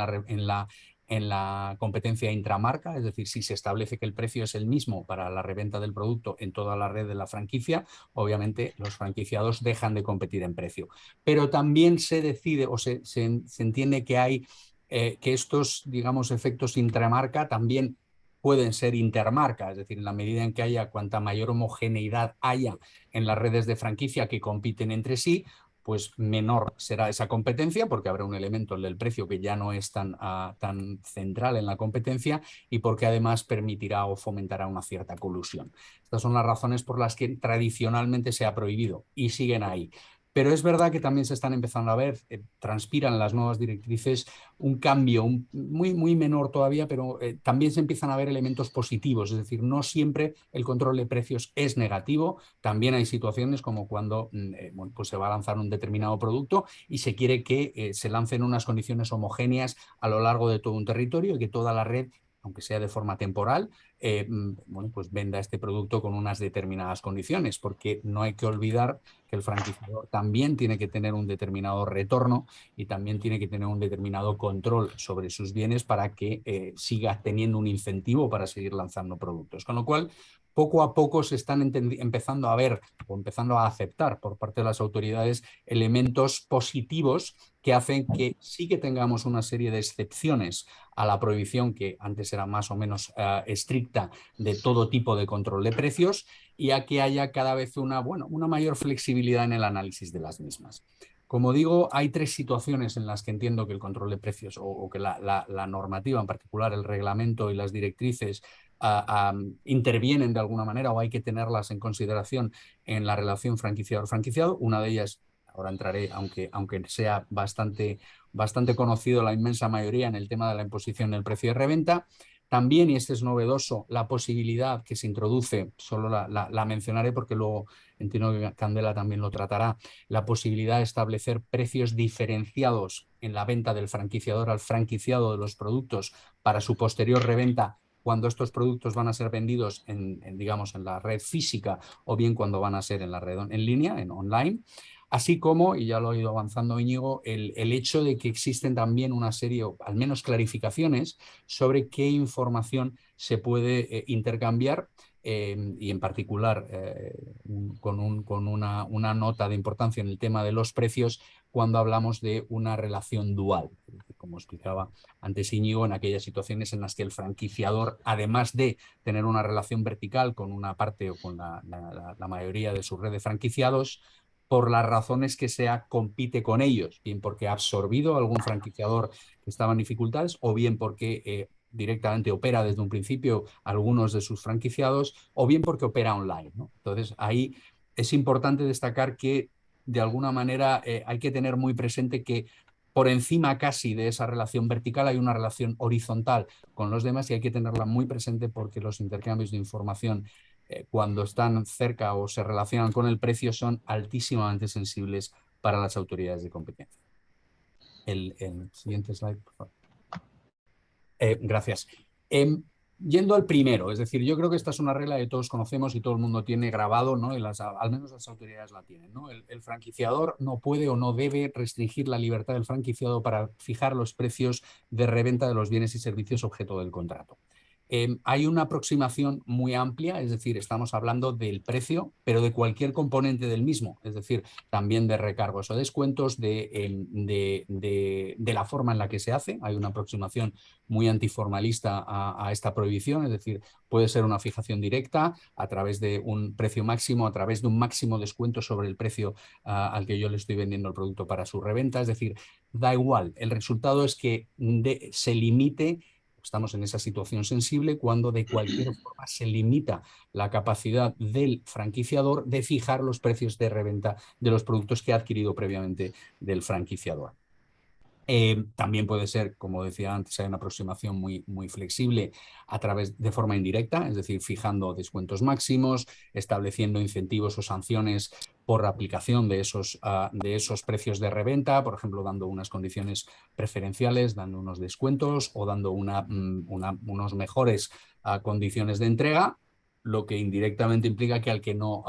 S4: la competencia intramarca, es decir, si se establece que el precio es el mismo para la reventa del producto en toda la red de la franquicia, obviamente los franquiciados dejan de competir en precio. Pero también se decide o se entiende que hay que estos, digamos, efectos intramarca también pueden ser intermarca, es decir, en la medida en que haya cuanta mayor homogeneidad haya en las redes de franquicia que compiten entre sí, pues menor será esa competencia porque habrá un elemento, el del precio, que ya no es tan central en la competencia y porque además permitirá o fomentará una cierta colusión. Estas son las razones por las que tradicionalmente se ha prohibido y siguen ahí. Pero es verdad que también se están empezando a ver, transpiran las nuevas directrices, un cambio muy menor todavía, pero también se empiezan a ver elementos positivos, es decir, no siempre el control de precios es negativo, también hay situaciones como cuando pues se va a lanzar un determinado producto y se quiere que se lancen unas condiciones homogéneas a lo largo de todo un territorio y que toda la red, aunque sea de forma temporal, pues venda este producto con unas determinadas condiciones, porque no hay que olvidar que el franquiciador también tiene que tener un determinado retorno y también tiene que tener un determinado control sobre sus bienes para que siga teniendo un incentivo para seguir lanzando productos. Con lo cual, poco a poco se están empezando a ver o empezando a aceptar por parte de las autoridades elementos positivos que hacen que sí que tengamos una serie de excepciones a la prohibición que antes era más o menos estricta de todo tipo de control de precios y a que haya cada vez una mayor flexibilidad en el análisis de las mismas. Como digo, hay tres situaciones en las que entiendo que el control de precios o que la normativa, en particular el reglamento y las directrices, intervienen de alguna manera o hay que tenerlas en consideración en la relación franquiciador-franquiciado. Una de ellas, ahora entraré, aunque sea bastante conocido la inmensa mayoría en el tema de la imposición del precio de reventa. También, y este es novedoso, la posibilidad que se introduce, solo la mencionaré porque luego entiendo que Candela también lo tratará, la posibilidad de establecer precios diferenciados en la venta del franquiciador al franquiciado de los productos para su posterior reventa cuando estos productos van a ser vendidos digamos, en la red física o bien cuando van a ser en la red en línea, en online. Así como, y ya lo ha ido avanzando Íñigo, el hecho de que existen también una serie, o al menos clarificaciones, sobre qué información se puede intercambiar y en particular con una nota de importancia en el tema de los precios cuando hablamos de una relación dual. Como explicaba antes Íñigo, en aquellas situaciones en las que el franquiciador, además de tener una relación vertical con una parte o con la mayoría de su red de franquiciados, por las razones que sea compite con ellos, bien porque ha absorbido a algún franquiciador que estaba en dificultades o bien porque directamente opera desde un principio algunos de sus franquiciados o bien porque opera online, ¿no? Entonces ahí es importante destacar que de alguna manera hay que tener muy presente que por encima casi de esa relación vertical hay una relación horizontal con los demás y hay que tenerla muy presente porque los intercambios de información cuando están cerca o se relacionan con el precio son altísimamente sensibles para las autoridades de competencia. El siguiente slide, por favor. Gracias. Yendo al primero, es decir, yo creo que esta es una regla que todos conocemos y todo el mundo tiene grabado, ¿no? Y al menos las autoridades la tienen, ¿no? El franquiciador no puede o no debe restringir la libertad del franquiciado para fijar los precios de reventa de los bienes y servicios objeto del contrato. Hay una aproximación muy amplia, es decir, estamos hablando del precio, pero de cualquier componente del mismo, es decir, también de recargos o descuentos, de la forma en la que se hace. Hay una aproximación muy antiformalista a esta prohibición, es decir, puede ser una fijación directa a través de un precio máximo, a través de un máximo descuento sobre el precio al que yo le estoy vendiendo el producto para su reventa, es decir, da igual. El resultado es que se limite. Estamos en esa situación sensible cuando de cualquier forma se limita la capacidad del franquiciador de fijar los precios de reventa de los productos que ha adquirido previamente del franquiciador. También puede ser, como decía antes, hay una aproximación muy flexible a través de forma indirecta, es decir, fijando descuentos máximos, estableciendo incentivos o sanciones por aplicación de esos precios de reventa, por ejemplo, dando unas condiciones preferenciales, dando unos descuentos o dando unos mejores condiciones de entrega, lo que indirectamente implica que al que no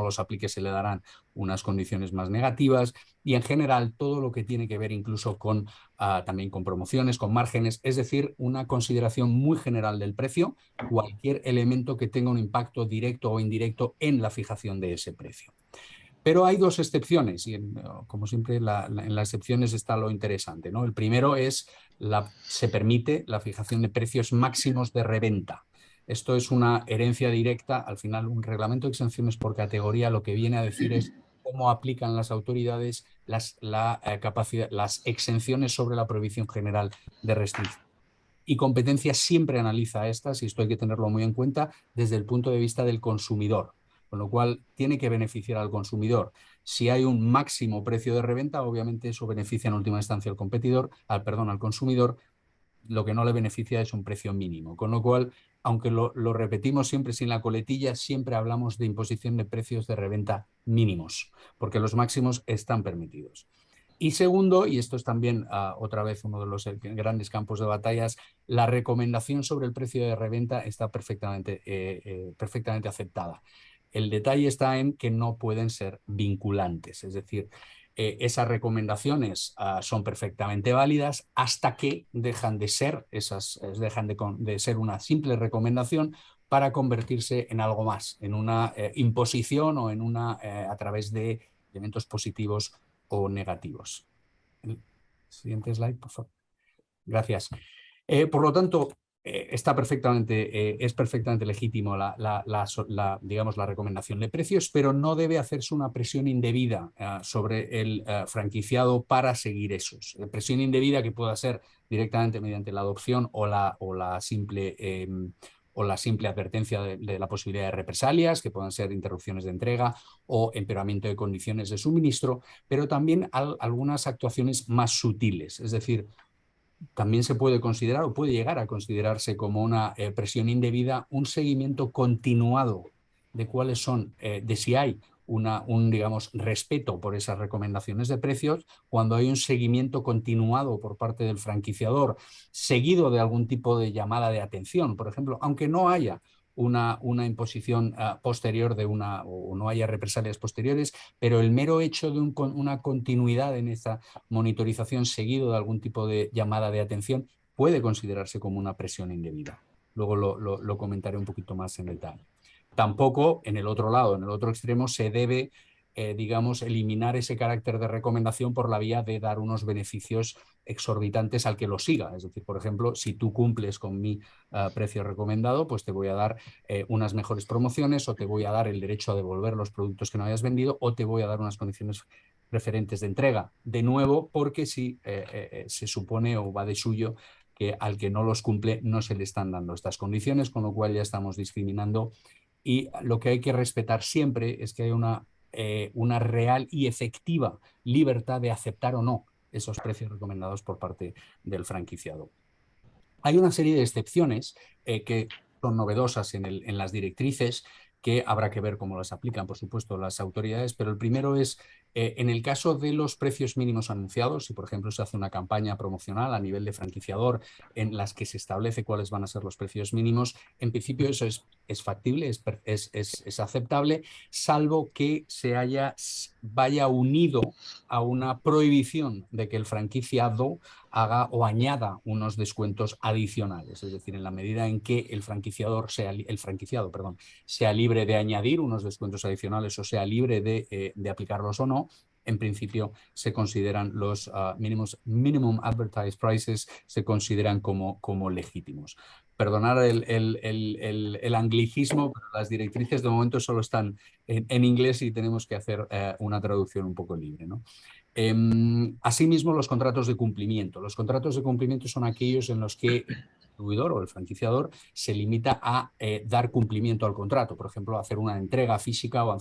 S4: los aplique se le darán unas condiciones más negativas y en general todo lo que tiene que ver incluso con también con promociones, con márgenes, es decir, una consideración muy general del precio, cualquier elemento que tenga un impacto directo o indirecto en la fijación de ese precio. Pero hay dos excepciones y como siempre en las excepciones está lo interesante, ¿no? El primero es se permite la fijación de precios máximos de reventa. Esto es una herencia directa, al final un reglamento de exenciones por categoría lo que viene a decir es cómo aplican las autoridades las exenciones sobre la prohibición general de restricción. Y competencia siempre analiza estas, y esto hay que tenerlo muy en cuenta, desde el punto de vista del consumidor, con lo cual tiene que beneficiar al consumidor. Si hay un máximo precio de reventa, obviamente eso beneficia en última instancia al consumidor. Lo que no le beneficia es un precio mínimo, con lo cual, aunque lo repetimos siempre sin la coletilla, siempre hablamos de imposición de precios de reventa mínimos, porque los máximos están permitidos. Y segundo, y esto es también otra vez uno de los grandes campos de batallas, la recomendación sobre el precio de reventa está perfectamente aceptada. El detalle está en que no pueden ser vinculantes, es decir, esas recomendaciones son perfectamente válidas hasta que dejan de ser de ser una simple recomendación para convertirse en algo más, en una imposición o en a través de elementos positivos o negativos. El siguiente slide, por favor. Gracias. Por lo tanto, es perfectamente legítimo digamos, la recomendación de precios, pero no debe hacerse una presión indebida sobre el franquiciado para seguir esos. Presión indebida que pueda ser directamente mediante la adopción o la simple advertencia de la posibilidad de represalias, que puedan ser interrupciones de entrega o empeoramiento de condiciones de suministro, pero también algunas actuaciones más sutiles, es decir, también se puede considerar o puede llegar a considerarse como una presión indebida un seguimiento continuado de cuáles son, de si hay digamos, respeto por esas recomendaciones de precios, cuando hay un seguimiento continuado por parte del franquiciador, seguido de algún tipo de llamada de atención, por ejemplo, aunque no haya una imposición posterior o no haya represalias posteriores, pero el mero hecho de una continuidad en esa monitorización seguido de algún tipo de llamada de atención puede considerarse como una presión indebida. Luego lo comentaré un poquito más en detalle. Tampoco, en el otro lado, en el otro extremo, se debe, digamos, eliminar ese carácter de recomendación por la vía de dar unos beneficios exorbitantes al que lo siga. Es decir, por ejemplo, si tú cumples con mi precio recomendado, pues te voy a dar unas mejores promociones, o te voy a dar el derecho a devolver los productos que no hayas vendido, o te voy a dar unas condiciones preferentes de entrega. De nuevo, porque si se supone o va de suyo que al que no los cumple no se le están dando estas condiciones, con lo cual ya estamos discriminando. Y lo que hay que respetar siempre es que hay una real y efectiva libertad de aceptar o no esos precios recomendados por parte del franquiciado. Hay una serie de excepciones que son novedosas en las directrices, que habrá que ver cómo las aplican, por supuesto, las autoridades, pero el primero es, en el caso de los precios mínimos anunciados, si por ejemplo se hace una campaña promocional a nivel de franquiciador en las que se establece cuáles van a ser los precios mínimos, en principio eso es factible, es aceptable, salvo que vaya unido a una prohibición de que el franquiciado haga o añada unos descuentos adicionales. Es decir, en la medida en que el franquiciado sea libre de añadir unos descuentos adicionales o sea libre de aplicarlos o no, en principio se consideran los minimum advertised prices, se consideran como legítimos. Perdonar el anglicismo, pero las directrices de momento solo están en inglés y tenemos que hacer una traducción un poco libre, ¿no? Asimismo, los contratos de cumplimiento. Los contratos de cumplimiento son aquellos en los que el distribuidor o el franquiciador se limita a dar cumplimiento al contrato, por ejemplo, hacer una entrega física o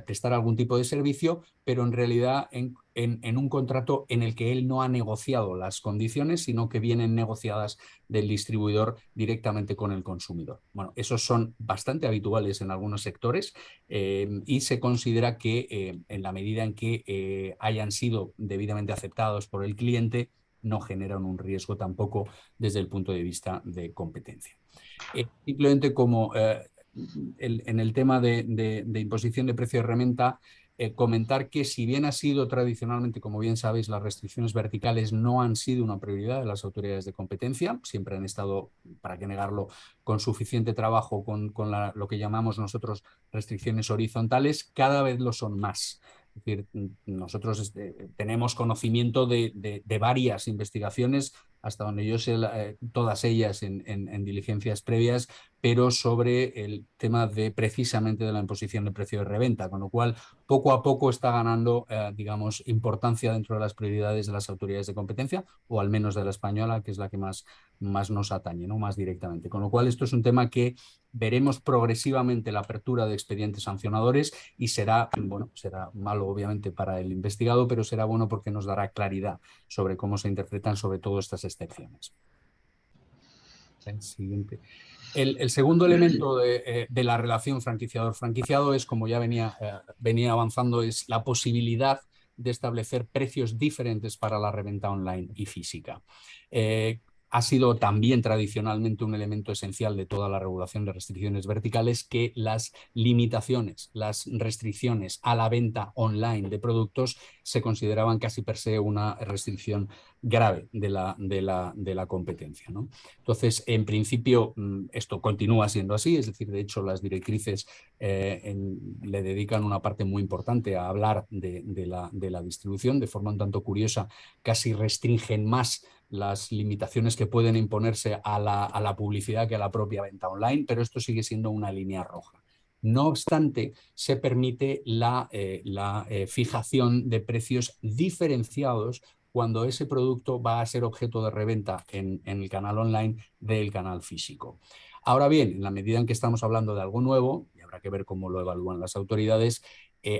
S4: prestar algún tipo de servicio, pero en realidad en un contrato en el que él no ha negociado las condiciones, sino que vienen negociadas del distribuidor directamente con el consumidor. Bueno, esos son bastante habituales en algunos sectores y se considera que en la medida en que hayan sido debidamente aceptados por el cliente, no generan un riesgo tampoco desde el punto de vista de competencia. Simplemente como en el tema de imposición de precio de reventa, comentar que si bien ha sido tradicionalmente, como bien sabéis, las restricciones verticales no han sido una prioridad de las autoridades de competencia, siempre han estado, para qué negarlo, con suficiente trabajo con lo que llamamos nosotros restricciones horizontales, cada vez lo son más. Es decir, nosotros tenemos conocimiento de varias investigaciones, hasta donde yo sé, todas ellas en diligencias previas, pero sobre el tema precisamente de la imposición de precio de reventa, con lo cual poco a poco está ganando, digamos, importancia dentro de las prioridades de las autoridades de competencia, o al menos de la española, que es la que más nos atañe, ¿no? Más directamente. Con lo cual, esto es un tema que veremos progresivamente la apertura de expedientes sancionadores y será malo obviamente para el investigado, pero será bueno porque nos dará claridad sobre cómo se interpretan sobre todo estas excepciones. El siguiente. El segundo elemento de la relación franquiciador-franquiciado es, como ya venía avanzando, es la posibilidad de establecer precios diferentes para la reventa online y física. Ha sido también tradicionalmente un elemento esencial de toda la regulación de restricciones verticales que las limitaciones, las restricciones a la venta online de productos se consideraban casi per se una restricción grave de la competencia, ¿no? Entonces, en principio, esto continúa siendo así, es decir, de hecho, las directrices le dedican una parte muy importante a hablar de la distribución, de forma un tanto curiosa, casi restringen más las limitaciones que pueden imponerse a la publicidad que a la propia venta online, pero esto sigue siendo una línea roja. No obstante, se permite la fijación de precios diferenciados cuando ese producto va a ser objeto de reventa en el canal online del canal físico. Ahora bien, en la medida en que estamos hablando de algo nuevo, y habrá que ver cómo lo evalúan las autoridades,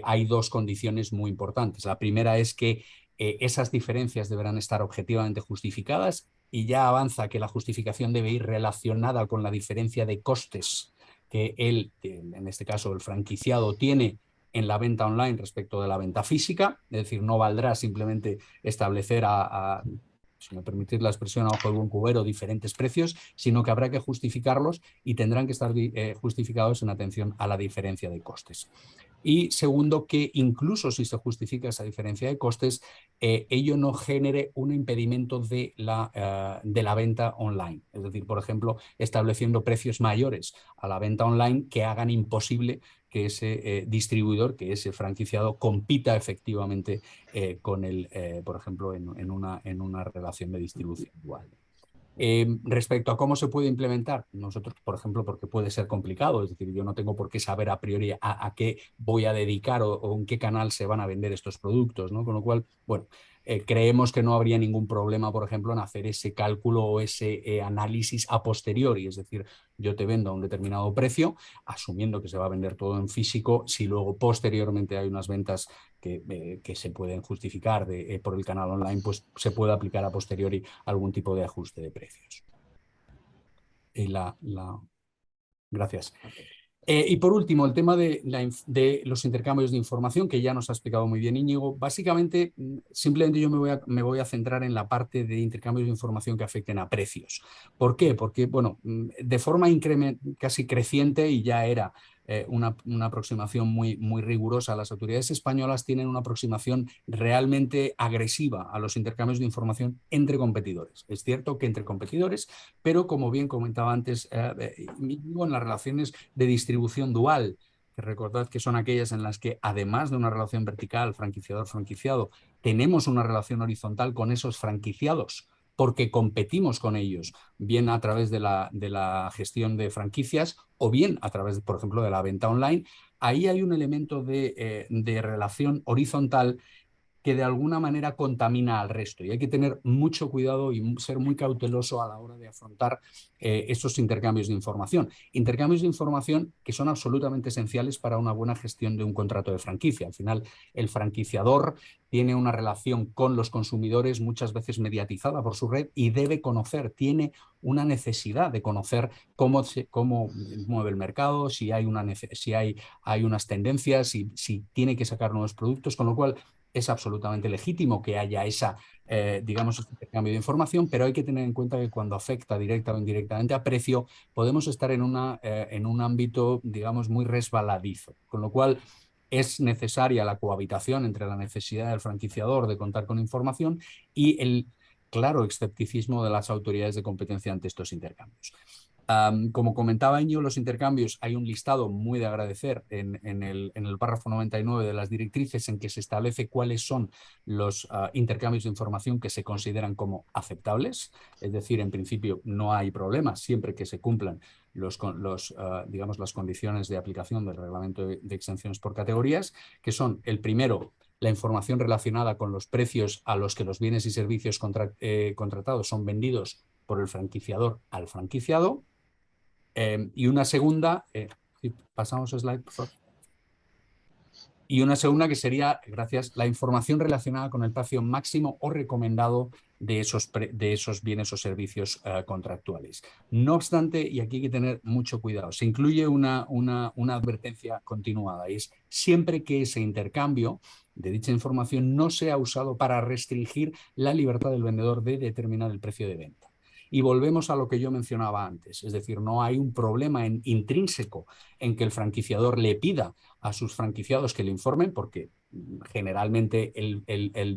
S4: hay dos condiciones muy importantes. La primera es que esas diferencias deberán estar objetivamente justificadas, y ya avanza que la justificación debe ir relacionada con la diferencia de costes que en este caso el franquiciado, tiene en la venta online respecto de la venta física. Es decir, no valdrá simplemente establecer si me permitís la expresión, a ojo de buen cubero, diferentes precios, sino que habrá que justificarlos y tendrán que estar justificados en atención a la diferencia de costes. Y segundo, que incluso si se justifica esa diferencia de costes, ello no genere un impedimento de la venta online. Es decir, por ejemplo, estableciendo precios mayores a la venta online que hagan imposible que ese distribuidor, que ese franquiciado compita efectivamente con el, por ejemplo, en una relación de distribución dual. Respecto a cómo se puede implementar, nosotros, por ejemplo, porque puede ser complicado, es decir, yo no tengo por qué saber a priori a qué voy a dedicar o en qué canal se van a vender estos productos, ¿no? Con lo cual, bueno, creemos que no habría ningún problema, por ejemplo, en hacer ese cálculo o ese análisis a posteriori, es decir, yo te vendo a un determinado precio, asumiendo que se va a vender todo en físico, si luego posteriormente hay unas ventas que se pueden justificar por el canal online, pues se puede aplicar a posteriori algún tipo de ajuste de precios. Gracias. Y por último, el tema de los intercambios de información, que ya nos ha explicado muy bien Íñigo. Básicamente, simplemente yo me voy a centrar en la parte de intercambios de información que afecten a precios. ¿Por qué? Porque, bueno, de forma casi creciente, y ya era una aproximación muy rigurosa, las autoridades españolas tienen una aproximación realmente agresiva a los intercambios de información entre competidores. Es cierto que entre competidores, pero como bien comentaba antes, en las relaciones de distribución dual, que recordad que son aquellas en las que, además de una relación vertical, franquiciador-franquiciado, tenemos una relación horizontal con esos franquiciados, porque competimos con ellos, bien a través de la gestión de franquicias o bien a través, por ejemplo, de la venta online. Ahí hay un elemento de relación horizontal que de alguna manera contamina al resto, y hay que tener mucho cuidado y ser muy cauteloso a la hora de afrontar esos intercambios de información. Intercambios de información que son absolutamente esenciales para una buena gestión de un contrato de franquicia. Al final, el franquiciador tiene una relación con los consumidores muchas veces mediatizada por su red y debe conocer, tiene una necesidad de conocer cómo mueve el mercado, si hay unas tendencias, si tiene que sacar nuevos productos, con lo cual es absolutamente legítimo que haya digamos, ese intercambio de información, pero hay que tener en cuenta que cuando afecta directa o indirectamente a precio, podemos estar en un ámbito, digamos, muy resbaladizo, con lo cual es necesaria la cohabitación entre la necesidad del franquiciador de contar con información y el claro escepticismo de las autoridades de competencia ante estos intercambios. Como comentaba Íñigo, los intercambios, hay un listado muy de agradecer en el párrafo 99 de las directrices en que se establece cuáles son los intercambios de información que se consideran como aceptables. Es decir, en principio no hay problema siempre que se cumplan digamos, las condiciones de aplicación del reglamento de exenciones por categorías, que son el primero, la información relacionada con los precios a los que los bienes y servicios contratados son vendidos por el franquiciador al franquiciado. Y una segunda, pasamos a slide, por favor. Y una segunda que sería, gracias, la información relacionada con el precio máximo o recomendado de esos bienes o servicios contractuales. No obstante, y aquí hay que tener mucho cuidado, se incluye una advertencia continuada, y es siempre que ese intercambio de dicha información no sea usado para restringir la libertad del vendedor de determinar el precio de venta. Y volvemos a lo que yo mencionaba antes, es decir, no hay un problema intrínseco en que el franquiciador le pida a sus franquiciados que le informen, porque generalmente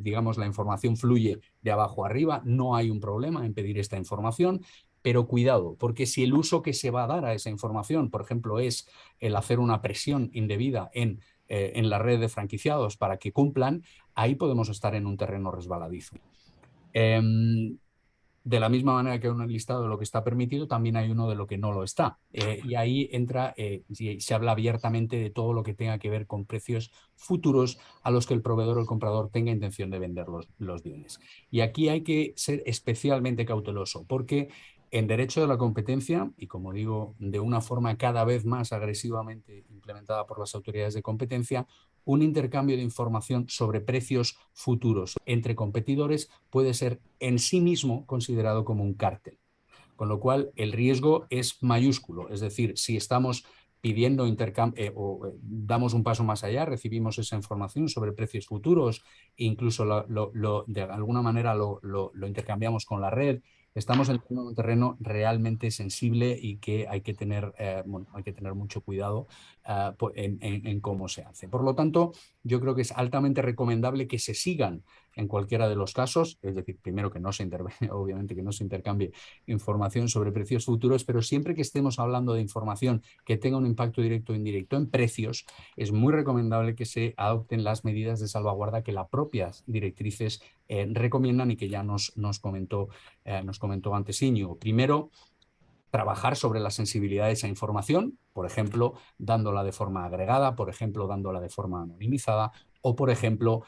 S4: digamos, la información fluye de abajo a arriba, no hay un problema en pedir esta información, pero cuidado, porque si el uso que se va a dar a esa información, por ejemplo, es el hacer una presión indebida en la red de franquiciados para que cumplan, ahí podemos estar en un terreno resbaladizo. De la misma manera que hay un listado de lo que está permitido, también hay uno de lo que no lo está. Y ahí entra, se habla abiertamente de todo lo que tenga que ver con precios futuros a los que el proveedor o el comprador tenga intención de vender los bienes. Y aquí hay que ser especialmente cauteloso, porque en derecho de la competencia, y como digo, de una forma cada vez más agresivamente implementada por las autoridades de competencia, un intercambio de información sobre precios futuros entre competidores puede ser en sí mismo considerado como un cártel. Con lo cual, el riesgo es mayúsculo. Es decir, si estamos pidiendo damos un paso más allá, recibimos esa información sobre precios futuros, incluso de alguna manera lo intercambiamos con la red, estamos en un terreno realmente sensible y que hay que tener mucho cuidado en cómo se hace. Por lo tanto, yo creo que es altamente recomendable que se sigan en cualquiera de los casos, es decir, primero que no se obviamente que no se intercambie información sobre precios futuros, pero siempre que estemos hablando de información que tenga un impacto directo o indirecto en precios, es muy recomendable que se adopten las medidas de salvaguarda que las propias directrices recomiendan y que ya nos comentó antes Íñigo. Primero, trabajar sobre la sensibilidad de esa información, por ejemplo, dándola de forma agregada, por ejemplo, dándola de forma anonimizada o, por ejemplo,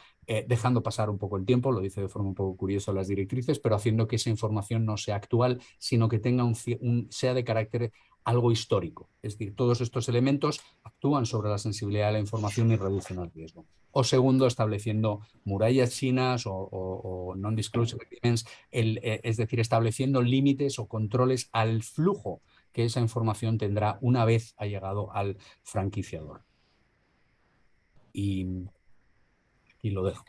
S4: dejando pasar un poco el tiempo, lo dice de forma un poco curiosa las directrices, pero haciendo que esa información no sea actual, sino que tenga sea de carácter algo histórico. Es decir, todos estos elementos actúan sobre la sensibilidad de la información y reducen el riesgo. O segundo, estableciendo murallas chinas o non-disclosure agreements, es decir, estableciendo límites o controles al flujo que esa información tendrá una vez ha llegado al franquiciador. Y lo dejo.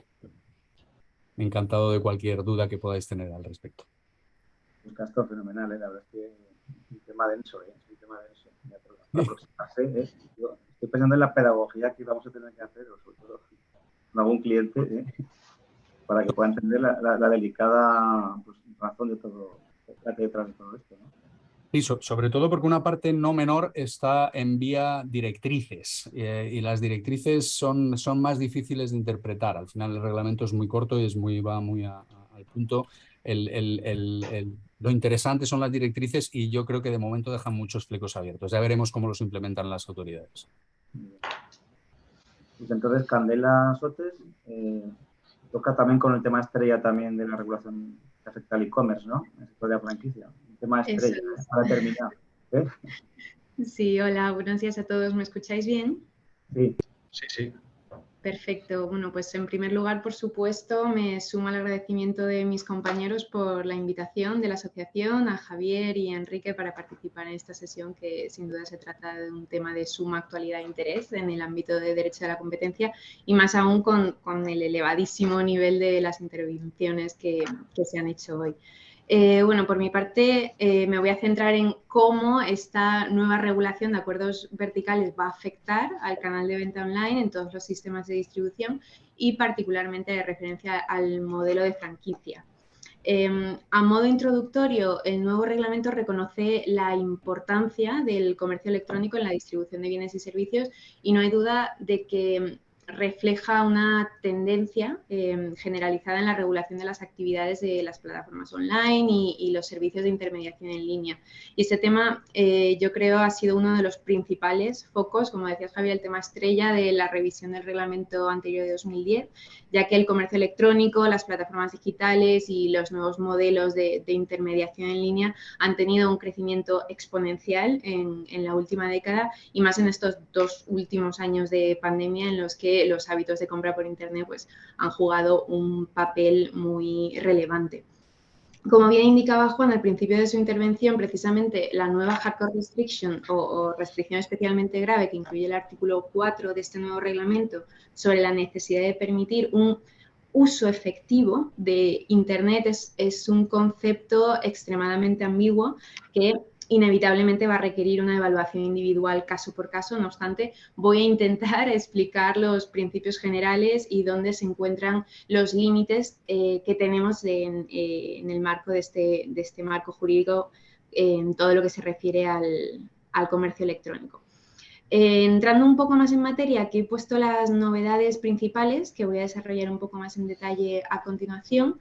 S4: Encantado de cualquier duda que podáis tener al respecto.
S1: Pues Castor, fenomenal, la verdad es que es un tema denso, es un tema denso. Para aproximarse, yo estoy pensando en la pedagogía que vamos a tener que hacer, sobre todo con algún cliente, para que pueda entender la delicada pues, razón de todo, la que hay detrás de todo esto, ¿no?
S4: Sí, sobre todo porque una parte no menor está en vía directrices y las directrices son más difíciles de interpretar. Al final el reglamento es muy corto y va muy al punto. Lo interesante son las directrices y yo creo que de momento dejan muchos flecos abiertos. Ya veremos cómo los implementan las autoridades.
S1: Pues entonces, Candela Sotes toca también con el tema estrella también de la regulación que afecta al e-commerce, ¿no? El sector de la franquicia. Un tema estrella, para terminar.
S5: Sí, hola, buenos días a todos. ¿Me escucháis bien?
S1: Sí.
S3: Sí.
S5: Perfecto. Bueno, pues en primer lugar, por supuesto, me sumo al agradecimiento de mis compañeros por la invitación de la asociación, a Javier y a Enrique para participar en esta sesión, que sin duda se trata de un tema de suma actualidad e interés en el ámbito de derecho de la competencia y más aún con el elevadísimo nivel de las intervenciones que se han hecho hoy. Bueno, por mi parte me voy a centrar en cómo esta nueva regulación de acuerdos verticales va a afectar al canal de venta online en todos los sistemas de distribución y particularmente de referencia al modelo de franquicia. A modo introductorio, el nuevo reglamento reconoce la importancia del comercio electrónico en la distribución de bienes y servicios y no hay duda de que refleja una tendencia generalizada en la regulación de las actividades de las plataformas online y los servicios de intermediación en línea. Y este tema, yo creo, ha sido uno de los principales focos, como decía Javier, el tema estrella de la revisión del reglamento anterior de 2010, ya que el comercio electrónico, las plataformas digitales y los nuevos modelos de intermediación en línea han tenido un crecimiento exponencial en la última década y más en estos 2 últimos años de pandemia en los que los hábitos de compra por Internet pues, han jugado un papel muy relevante. Como bien indicaba Juan al principio de su intervención, precisamente la nueva Hardcore Restriction o restricción especialmente grave que incluye el artículo 4 de este nuevo reglamento sobre la necesidad de permitir un uso efectivo de Internet es un concepto extremadamente ambiguo que inevitablemente va a requerir una evaluación individual caso por caso. No obstante, voy a intentar explicar los principios generales y dónde se encuentran los límites que tenemos en el marco de este marco jurídico en todo lo que se refiere al comercio electrónico. Entrando un poco más en materia, aquí he puesto las novedades principales que voy a desarrollar un poco más en detalle a continuación.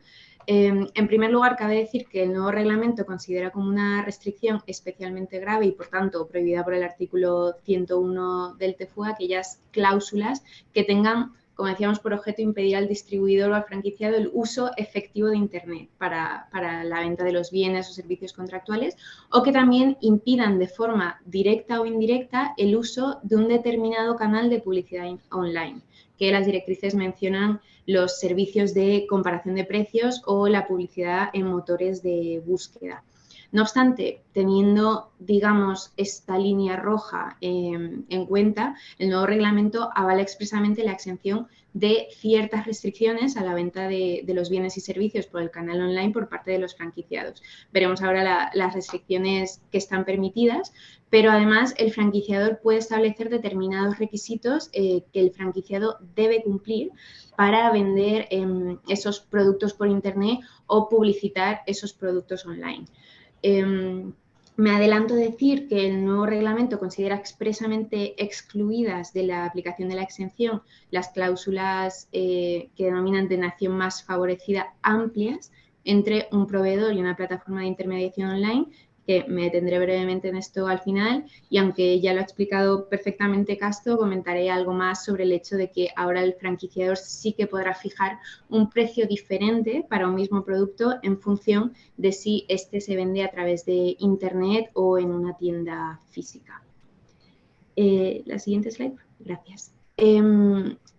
S5: En primer lugar, cabe decir que el nuevo reglamento considera como una restricción especialmente grave y, por tanto, prohibida por el artículo 101 del TFUE aquellas cláusulas que tengan, como decíamos, por objeto impedir al distribuidor o al franquiciado el uso efectivo de Internet para la venta de los bienes o servicios contractuales o que también impidan de forma directa o indirecta el uso de un determinado canal de publicidad online, que las directrices mencionan los servicios de comparación de precios o la publicidad en motores de búsqueda. No obstante, teniendo, digamos, esta línea roja en cuenta, el nuevo reglamento avala expresamente la exención de ciertas restricciones a la venta de los bienes y servicios por el canal online por parte de los franquiciados. Veremos ahora las restricciones que están permitidas, pero además el franquiciador puede establecer determinados requisitos que el franquiciado debe cumplir para vender esos productos por internet o publicitar esos productos online. Me adelanto a decir que el nuevo reglamento considera expresamente excluidas de la aplicación de la exención las cláusulas que denominan de nación más favorecida amplias entre un proveedor y una plataforma de intermediación online, que me detendré brevemente en esto al final, y aunque ya lo ha explicado perfectamente Casto, comentaré algo más sobre el hecho de que ahora el franquiciador sí que podrá fijar un precio diferente para un mismo producto en función de si este se vende a través de internet o en una tienda física. La siguiente slide, gracias.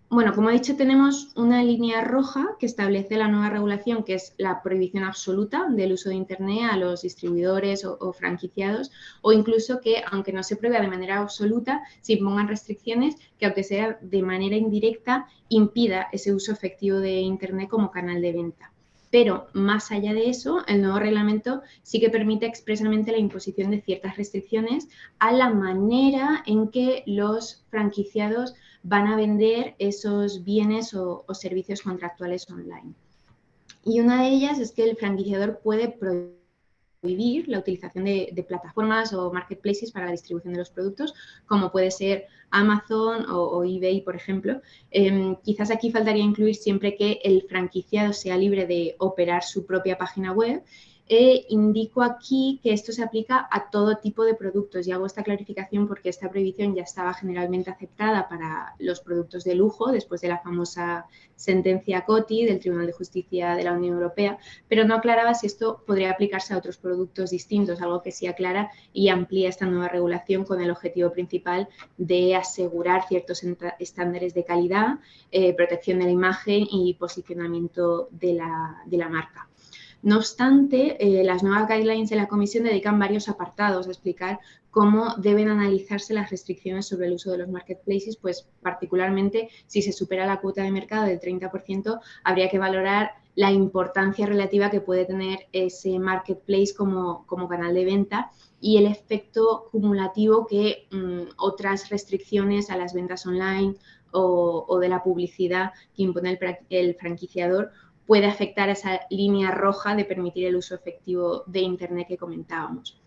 S5: Bueno, como he dicho, tenemos una línea roja que establece la nueva regulación, que es la prohibición absoluta del uso de internet a los distribuidores o franquiciados, o incluso que, aunque no se prohíba de manera absoluta, se impongan restricciones que, aunque sea de manera indirecta, impida ese uso efectivo de internet como canal de venta. Pero más allá de eso, el nuevo reglamento sí que permite expresamente la imposición de ciertas restricciones a la manera en que los franquiciados van a vender esos bienes o servicios contractuales online. Y una de ellas es que el franquiciador puede prohibir la utilización de plataformas o marketplaces para la distribución de los productos, como puede ser Amazon o eBay, por ejemplo. Quizás aquí faltaría incluir siempre que el franquiciado sea libre de operar su propia página web. Indico aquí que esto se aplica a todo tipo de productos y hago esta clarificación porque esta prohibición ya estaba generalmente aceptada para los productos de lujo después de la famosa sentencia Coty del Tribunal de Justicia de la Unión Europea, pero no aclaraba si esto podría aplicarse a otros productos distintos, algo que sí aclara y amplía esta nueva regulación con el objetivo principal de asegurar ciertos estándares de calidad, protección de la imagen y posicionamiento de la marca. No obstante, las nuevas guidelines de la Comisión dedican varios apartados a explicar cómo deben analizarse las restricciones sobre el uso de los marketplaces, pues particularmente si se supera la cuota de mercado del 30%, habría que valorar la importancia relativa que puede tener ese marketplace como canal de venta y el efecto cumulativo que otras restricciones a las ventas online o de la publicidad que impone el franquiciador puede afectar a esa línea roja de permitir el uso efectivo de internet que comentábamos.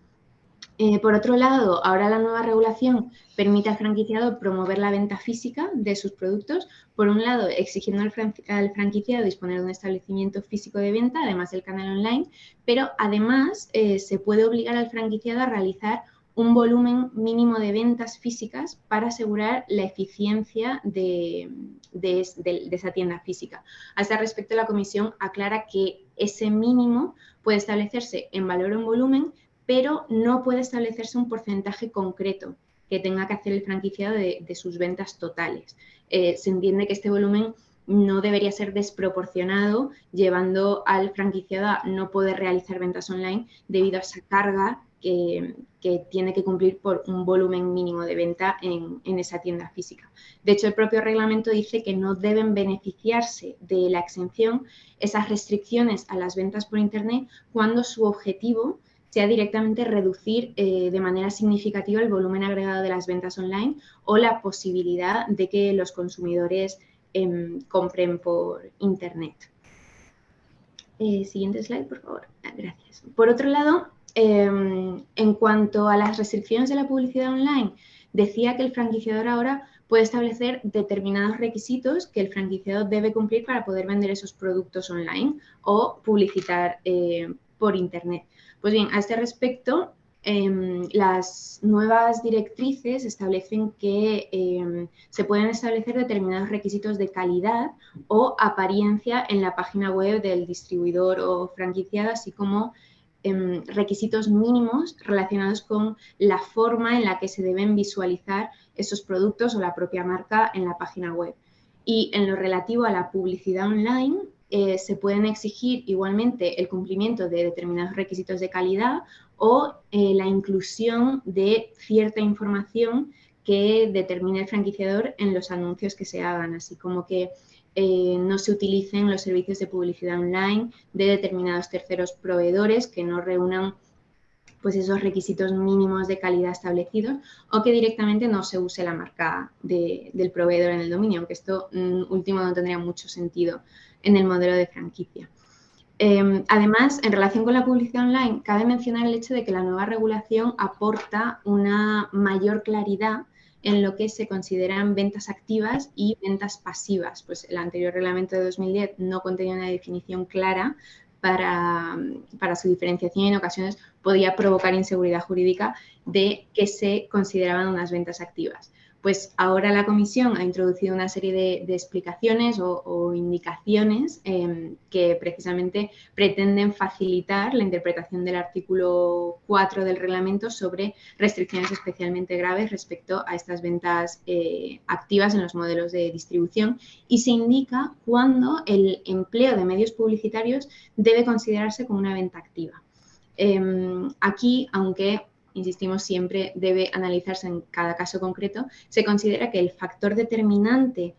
S5: Por otro lado, ahora la nueva regulación permite al franquiciado promover la venta física de sus productos, por un lado exigiendo al franquiciado disponer de un establecimiento físico de venta, además del canal online, pero además se puede obligar al franquiciado a realizar un volumen mínimo de ventas físicas para asegurar la eficiencia de esa tienda física. A este respecto, la Comisión aclara que ese mínimo puede establecerse en valor o en volumen, pero no puede establecerse un porcentaje concreto que tenga que hacer el franquiciado de sus ventas totales. Se entiende que este volumen no debería ser desproporcionado, llevando al franquiciado a no poder realizar ventas online debido a esa carga que tiene que cumplir por un volumen mínimo de venta en esa tienda física. De hecho, el propio reglamento dice que no deben beneficiarse de la exención esas restricciones a las ventas por internet cuando su objetivo sea directamente reducir de manera significativa el volumen agregado de las ventas online o la posibilidad de que los consumidores compren por internet. Siguiente slide, por favor. Gracias. Por otro lado, en cuanto a las restricciones de la publicidad online, decía que el franquiciador ahora puede establecer determinados requisitos que el franquiciado debe cumplir para poder vender esos productos online o publicitar por internet. Pues bien, a este respecto, las nuevas directrices establecen que se pueden establecer determinados requisitos de calidad o apariencia en la página web del distribuidor o franquiciado, así como requisitos mínimos relacionados con la forma en la que se deben visualizar esos productos o la propia marca en la página web. Y en lo relativo a la publicidad online, se pueden exigir igualmente el cumplimiento de determinados requisitos de calidad o la inclusión de cierta información que determine el franquiciador en los anuncios que se hagan, así como que no se utilicen los servicios de publicidad online de determinados terceros proveedores que no reúnan pues esos requisitos mínimos de calidad establecidos, o que directamente no se use la marca del proveedor en el dominio, aunque esto último no tendría mucho sentido en el modelo de franquicia. Además, en relación con la publicidad online, cabe mencionar el hecho de que la nueva regulación aporta una mayor claridad en lo que se consideran ventas activas y ventas pasivas. Pues el anterior reglamento de 2010 no contenía una definición clara para su diferenciación y en ocasiones podía provocar inseguridad jurídica de que se consideraban unas ventas activas. Pues ahora la Comisión ha introducido una serie de explicaciones o indicaciones que precisamente pretenden facilitar la interpretación del artículo 4 del reglamento sobre restricciones especialmente graves respecto a estas ventas activas en los modelos de distribución, y se indica cuándo el empleo de medios publicitarios debe considerarse como una venta activa. Aquí, aunque insistimos, siempre debe analizarse en cada caso concreto, se considera que el factor determinante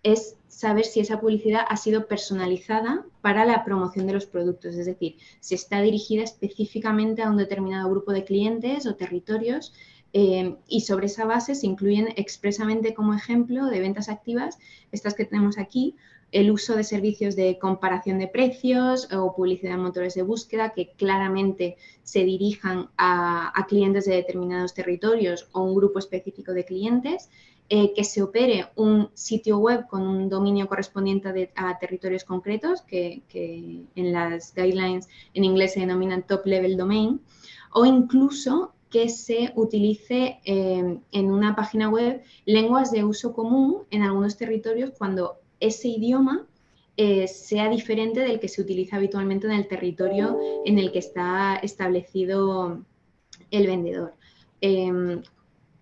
S5: es saber si esa publicidad ha sido personalizada para la promoción de los productos, es decir, si está dirigida específicamente a un determinado grupo de clientes o territorios, y sobre esa base se incluyen expresamente como ejemplo de ventas activas, estas que tenemos aquí, el uso de servicios de comparación de precios o publicidad en motores de búsqueda que claramente se dirijan a clientes de determinados territorios o un grupo específico de clientes, que se opere un sitio web con un dominio correspondiente a territorios concretos, que en las guidelines en inglés se denominan top level domain, o incluso que se utilice en una página web lenguas de uso común en algunos territorios cuando ese idioma sea diferente del que se utiliza habitualmente en el territorio en el que está establecido el vendedor.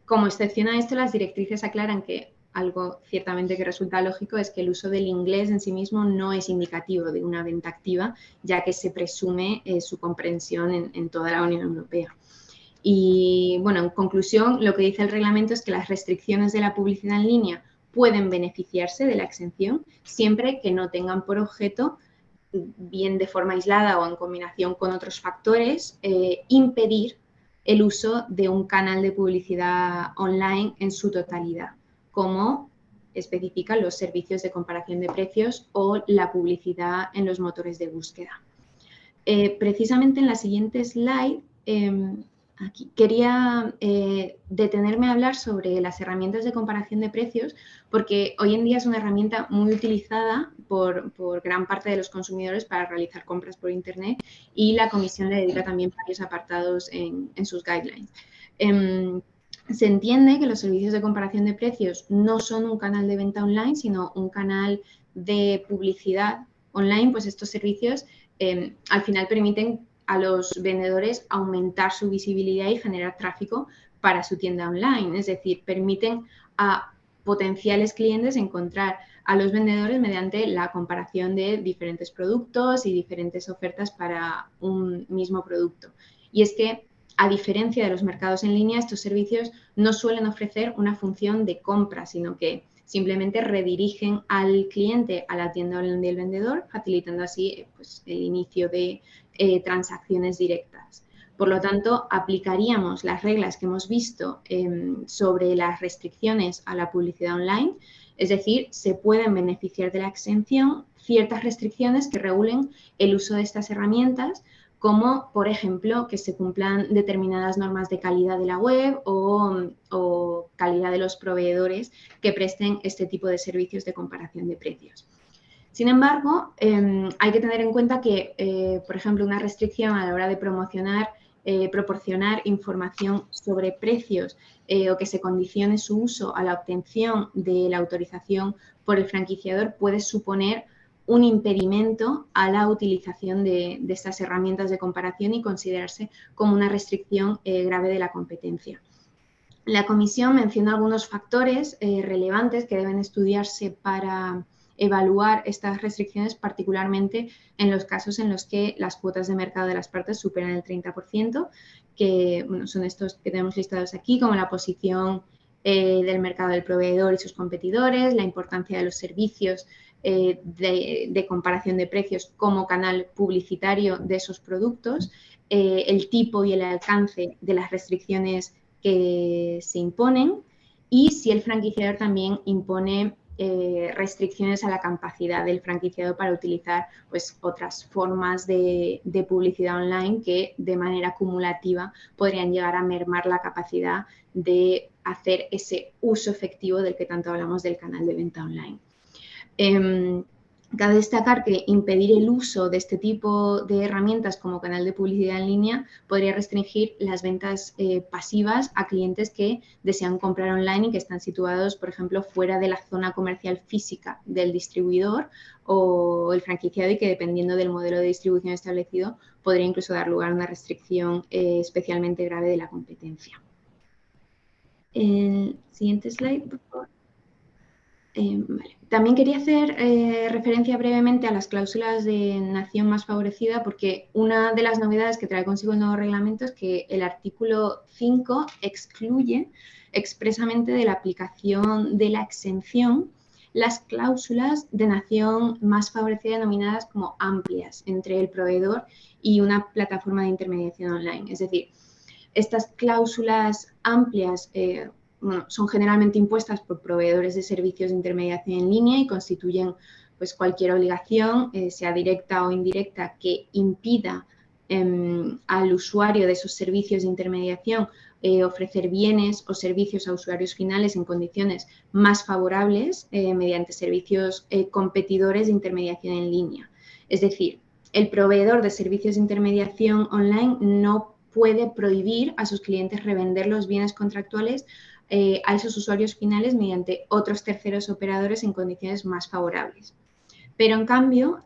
S5: Como excepción a esto, las directrices aclaran que algo ciertamente que resulta lógico es que el uso del inglés en sí mismo no es indicativo de una venta activa, ya que se presume su comprensión en toda la Unión Europea. Y bueno, en conclusión, lo que dice el reglamento es que las restricciones de la publicidad en línea pueden beneficiarse de la exención siempre que no tengan por objeto, bien de forma aislada o en combinación con otros factores, impedir el uso de un canal de publicidad online en su totalidad, como especifican los servicios de comparación de precios o la publicidad en los motores de búsqueda. Precisamente en la siguiente slide, aquí quería detenerme a hablar sobre las herramientas de comparación de precios, porque hoy en día es una herramienta muy utilizada por gran parte de los consumidores para realizar compras por Internet, y la Comisión le dedica también varios apartados en sus guidelines. Se entiende que los servicios de comparación de precios no son un canal de venta online, sino un canal de publicidad online, pues estos servicios al final permiten a los vendedores aumentar su visibilidad y generar tráfico para su tienda online. Es decir, permiten a potenciales clientes encontrar a los vendedores mediante la comparación de diferentes productos y diferentes ofertas para un mismo producto. Y es que, a diferencia de los mercados en línea, estos servicios no suelen ofrecer una función de compra, sino que simplemente redirigen al cliente a la tienda del vendedor, facilitando así pues, el inicio de transacciones directas. Por lo tanto, aplicaríamos las reglas que hemos visto sobre las restricciones a la publicidad online, es decir, se pueden beneficiar de la exención ciertas restricciones que regulen el uso de estas herramientas, como, por ejemplo, que se cumplan determinadas normas de calidad de la web o calidad de los proveedores que presten este tipo de servicios de comparación de precios. Sin embargo, hay que tener en cuenta que, por ejemplo, una restricción a la hora de proporcionar información sobre precios o que se condicione su uso a la obtención de la autorización por el franquiciador puede suponer un impedimento a la utilización de estas herramientas de comparación y considerarse como una restricción grave de la competencia. La Comisión menciona algunos factores relevantes que deben estudiarse para evaluar estas restricciones, particularmente en los casos en los que las cuotas de mercado de las partes superan el 30%, que bueno, son estos que tenemos listados aquí, como la posición del mercado del proveedor y sus competidores, la importancia de los servicios de comparación de precios como canal publicitario de esos productos, el tipo y el alcance de las restricciones que se imponen y si el franquiciador también impone restricciones a la capacidad del franquiciado para utilizar pues, otras formas de publicidad online que de manera acumulativa podrían llegar a mermar la capacidad de hacer ese uso efectivo del que tanto hablamos del canal de venta online. Cabe destacar que impedir el uso de este tipo de herramientas como canal de publicidad en línea podría restringir las ventas pasivas a clientes que desean comprar online y que están situados, por ejemplo, fuera de la zona comercial física del distribuidor o el franquiciado y que, dependiendo del modelo de distribución establecido, podría incluso dar lugar a una restricción especialmente grave de la competencia. El siguiente slide, por favor. Vale. También quería hacer referencia brevemente a las cláusulas de nación más favorecida porque una de las novedades que trae consigo el nuevo reglamento es que el artículo 5 excluye expresamente de la aplicación de la exención las cláusulas de nación más favorecida denominadas como amplias entre el proveedor y una plataforma de intermediación online. Es decir, estas cláusulas amplias bueno, son generalmente impuestas por proveedores de servicios de intermediación en línea y constituyen pues, cualquier obligación, sea directa o indirecta, que impida al usuario de esos servicios de intermediación ofrecer bienes o servicios a usuarios finales en condiciones más favorables mediante servicios competidores de intermediación en línea. Es decir, el proveedor de servicios de intermediación online no puede prohibir a sus clientes revender los bienes contractuales a esos usuarios finales mediante otros terceros operadores en condiciones más favorables. Pero, en cambio,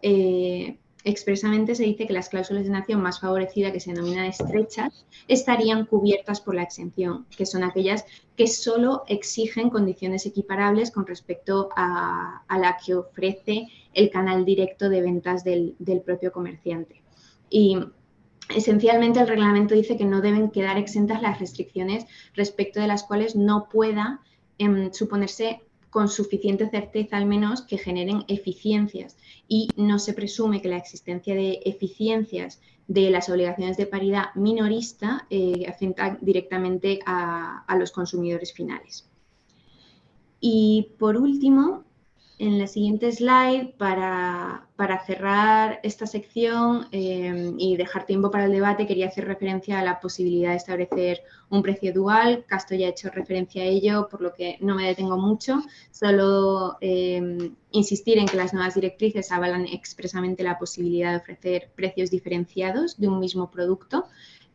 S5: expresamente se dice que las cláusulas de nación más favorecida, que se denominan estrechas, estarían cubiertas por la exención, que son aquellas que solo exigen condiciones equiparables con respecto a la que ofrece el canal directo de ventas del propio comerciante. Y esencialmente, el reglamento dice que no deben quedar exentas las restricciones respecto de las cuales no pueda suponerse con suficiente certeza, al menos, que generen eficiencias. Y no se presume que la existencia de eficiencias de las obligaciones de paridad minorista afecta directamente a los consumidores finales. Y, por último, en la siguiente slide, para cerrar esta sección y dejar tiempo para el debate, quería hacer referencia a la posibilidad de establecer un precio dual. Castro ya ha hecho referencia a ello, por lo que no me detengo mucho. Solo insistir en que las nuevas directrices avalan expresamente la posibilidad de ofrecer precios diferenciados de un mismo producto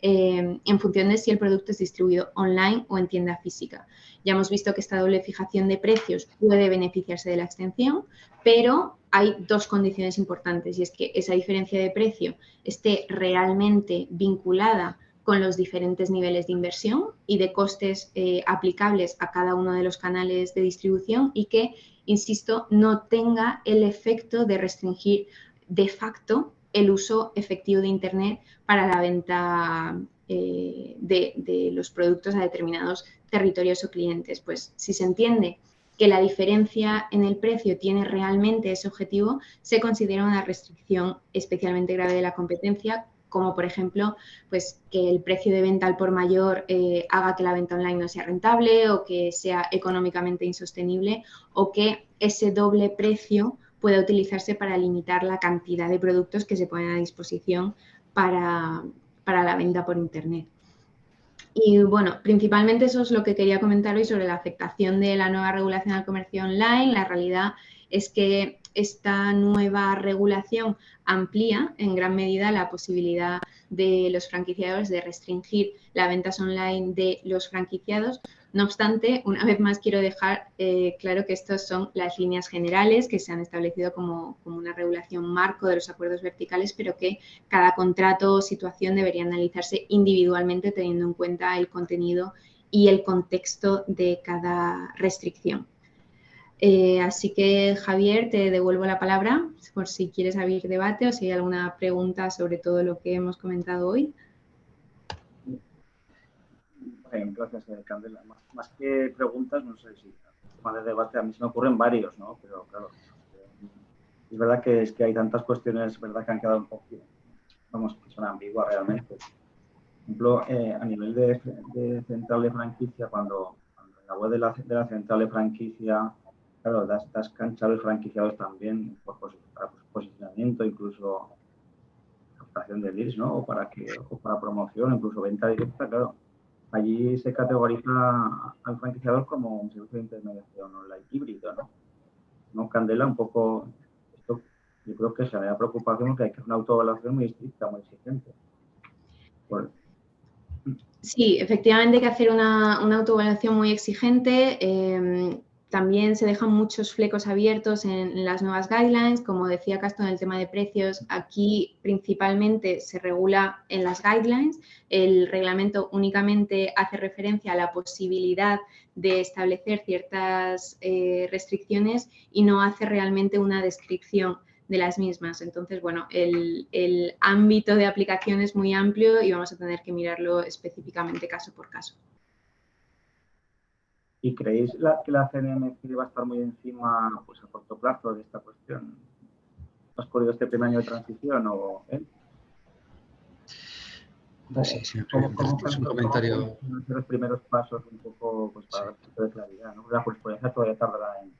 S5: en función de si el producto es distribuido online o en tienda física. Ya hemos visto que esta doble fijación de precios puede beneficiarse de la extensión, pero hay dos condiciones importantes, y es que esa diferencia de precio esté realmente vinculada con los diferentes niveles de inversión y de costes aplicables a cada uno de los canales de distribución y que, insisto, no tenga el efecto de restringir de facto el uso efectivo de Internet para la venta de los productos a determinados territorios o clientes. Pues si se entiende que la diferencia en el precio tiene realmente ese objetivo, se considera una restricción especialmente grave de la competencia, como por ejemplo pues, que el precio de venta al por mayor haga que la venta online no sea rentable o que sea económicamente insostenible o que ese doble precio pueda utilizarse para limitar la cantidad de productos que se ponen a disposición para la venta por Internet. Y bueno, principalmente eso es lo que quería comentar hoy sobre la afectación de la nueva regulación al comercio online. La realidad es que esta nueva regulación amplía en gran medida la posibilidad de los franquiciadores de restringir las ventas online de los franquiciados. No obstante, una vez más quiero dejar claro que estas son las líneas generales que se han establecido como una regulación marco de los acuerdos verticales, pero que cada contrato o situación debería analizarse individualmente teniendo en cuenta el contenido y el contexto de cada restricción. Así que, Javier, te devuelvo la palabra por si quieres abrir debate o si hay alguna pregunta sobre todo lo que hemos comentado hoy.
S1: Gracias, Candela. Más que preguntas, no sé si tema de debate a mí se me ocurren varios, ¿no? Pero claro, es verdad que hay tantas cuestiones, verdad, que han quedado un poco, vamos, que son ambiguas realmente. Por ejemplo, a nivel de central de franquicia, cuando en la web de la central de franquicia, claro, das cancha a los franquiciados también para posicionamiento, incluso captación de leads, ¿no? O para promoción, incluso venta directa, claro. Allí se categoriza al franquiciador como un servicio de intermediación online híbrido, ¿no? ¿No, Candela? Un poco, esto yo creo que se me da preocupación porque hay que hacer una autoevaluación muy estricta, muy exigente.
S5: Sí, efectivamente hay que hacer una autoevaluación muy exigente. También se dejan muchos flecos abiertos en las nuevas guidelines. Como decía Castro, en el tema de precios, aquí principalmente se regula en las guidelines. El reglamento únicamente hace referencia a la posibilidad de establecer ciertas restricciones y no hace realmente una descripción de las mismas. Entonces, bueno, el ámbito de aplicación es muy amplio y vamos a tener que mirarlo específicamente caso por caso.
S1: ¿Y creéis que la CNMC va a estar muy encima, pues a corto plazo, de esta cuestión? ¿Has corrido este primer año de transición o...?
S3: Sí, sí, es un comentario.
S1: Los primeros pasos un poco, pues, para dar un poco de claridad, ¿no? La jurisprudencia todavía tardará en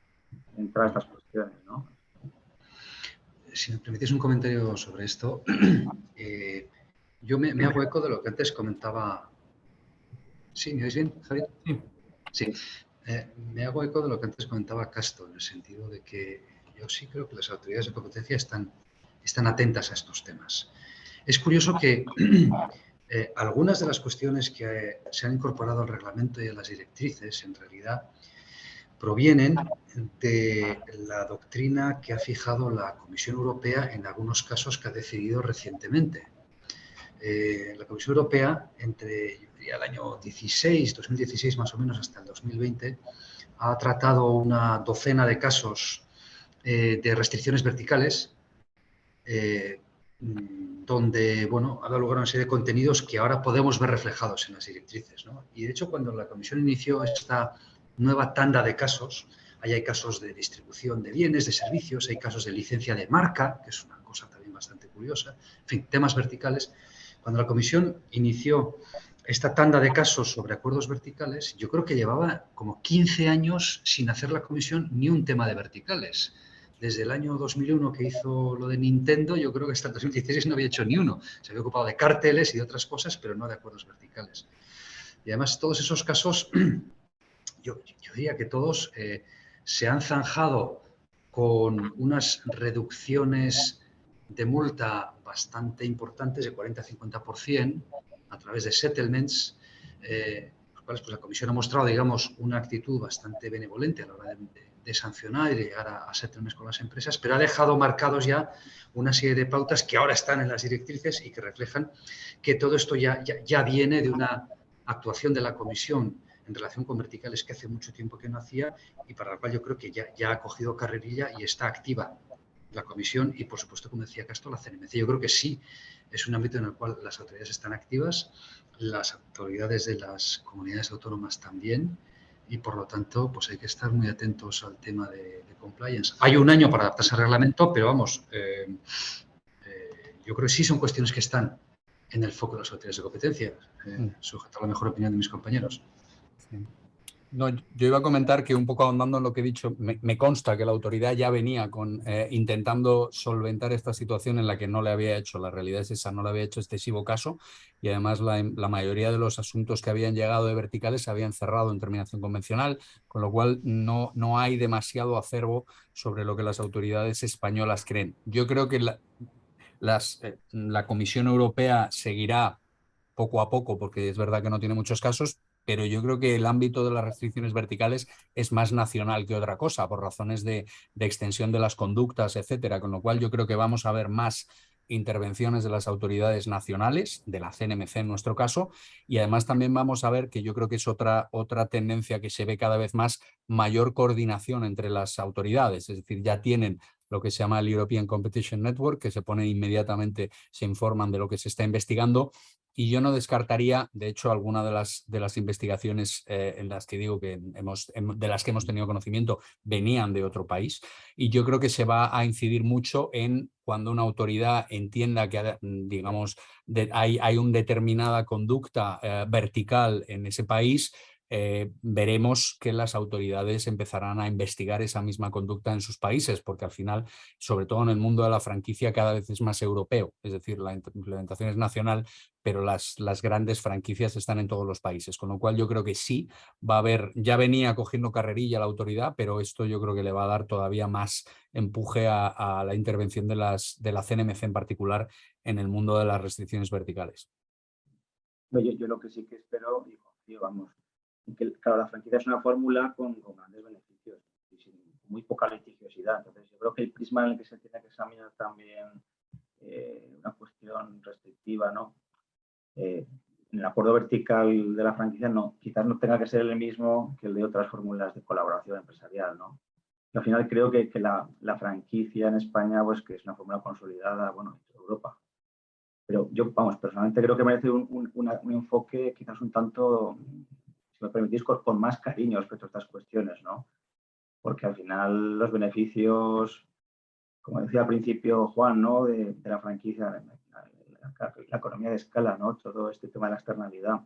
S1: entrar a estas cuestiones, ¿no?
S3: Si me permitís un comentario sobre esto, yo me hago eco de lo que antes comentaba. ¿Sí? ¿Me oís bien, Javier? Sí. Me hago eco de lo que antes comentaba Castro, en el sentido de que yo sí creo que las autoridades de competencia están atentas a estos temas. Es curioso que algunas de las cuestiones que se han incorporado al reglamento y a las directrices, en realidad, provienen de la doctrina que ha fijado la Comisión Europea en algunos casos que ha decidido recientemente. La Comisión Europea, entre el año 2016 más o menos, hasta el 2020, ha tratado una docena de casos de restricciones verticales, donde, bueno, ha dado lugar a una serie de contenidos que ahora podemos ver reflejados en las directrices, ¿no? Y de hecho, cuando la Comisión inició esta nueva tanda de casos, ahí hay casos de distribución de bienes, de servicios, hay casos de licencia de marca, que es una cosa también bastante curiosa, en fin, temas verticales. Cuando la Comisión inició esta tanda de casos sobre acuerdos verticales, yo creo que llevaba como 15 años sin hacer la Comisión ni un tema de verticales. Desde el año 2001 que hizo lo de Nintendo, yo creo que hasta el 2016 no había hecho ni uno. Se había ocupado de carteles y de otras cosas, pero no de acuerdos verticales. Y además todos esos casos, yo diría que todos se han zanjado con unas reducciones de multa bastante importantes, de 40-50%, a través de settlements, los cuales pues, la Comisión ha mostrado, digamos, una actitud bastante benevolente a la hora de sancionar y de llegar a settlements con las empresas, pero ha dejado marcados ya una serie de pautas que ahora están en las directrices y que reflejan que todo esto ya viene de una actuación de la Comisión en relación con verticales que hace mucho tiempo que no hacía y para la cual yo creo que ya ha cogido carrerilla y está activa la Comisión y, por supuesto, como decía Castro, la CNMC. Yo creo que sí es un ámbito en el cual las autoridades están activas, las autoridades de las comunidades autónomas también y, por lo tanto, pues hay que estar muy atentos al tema de compliance. Hay un año para adaptarse al reglamento, pero vamos, yo creo que sí son cuestiones que están en el foco de las autoridades de competencia, sujeto a la mejor opinión de mis compañeros.
S4: Sí. No, yo iba a comentar que un poco ahondando en lo que he dicho, me consta que la autoridad ya venía intentando solventar esta situación en la que no le había hecho, la realidad es esa, no le había hecho excesivo caso y además la mayoría de los asuntos que habían llegado de verticales se habían cerrado en terminación convencional, con lo cual no hay demasiado acervo sobre lo que las autoridades españolas creen. Yo creo que la Comisión Europea seguirá poco a poco, porque es verdad que no tiene muchos casos, pero yo creo que el ámbito de las restricciones verticales es más nacional que otra cosa, por razones de extensión de las conductas, etcétera, con lo cual yo creo que vamos a ver más intervenciones de las autoridades nacionales, de la CNMC en nuestro caso, y además también vamos a ver, que yo creo que es otra tendencia que se ve cada vez más, mayor coordinación entre las autoridades, es decir, ya tienen lo que se llama el European Competition Network, que se pone inmediatamente, se informan de lo que se está investigando, y yo no descartaría, de hecho, alguna de las investigaciones en las que digo que de las que hemos tenido conocimiento venían de otro país, y yo creo que se va a incidir mucho en cuando una autoridad entienda que, digamos, hay una determinada conducta vertical en ese país. Veremos que las autoridades empezarán a investigar esa misma conducta en sus países, porque al final, sobre todo en el mundo de la franquicia, cada vez es más europeo, es decir, la implementación es nacional, pero las grandes franquicias están en todos los países, con lo cual yo creo que sí, va a haber, ya venía cogiendo carrerilla la autoridad, pero esto yo creo que le va a dar todavía más empuje a la intervención de la CNMC en particular en el mundo de las restricciones verticales.
S1: Yo lo que sí que espero y confío, vamos, que claro, la franquicia es una fórmula con grandes beneficios y sin muy poca litigiosidad. Entonces, yo creo que el prisma en el que se tiene que examinar también una cuestión restrictiva, ¿no? En el acuerdo vertical de la franquicia quizás no tenga que ser el mismo que el de otras fórmulas de colaboración empresarial, ¿no? Y al final creo que la franquicia en España, pues que es una fórmula consolidada, bueno, en Europa. Pero yo, vamos, personalmente creo que merece un enfoque quizás un tanto, si me permitís, con más cariño respecto a estas cuestiones, ¿no? Porque al final los beneficios, como decía al principio Juan, ¿no? De la franquicia, la economía de escala, ¿no? Todo este tema de la externalidad.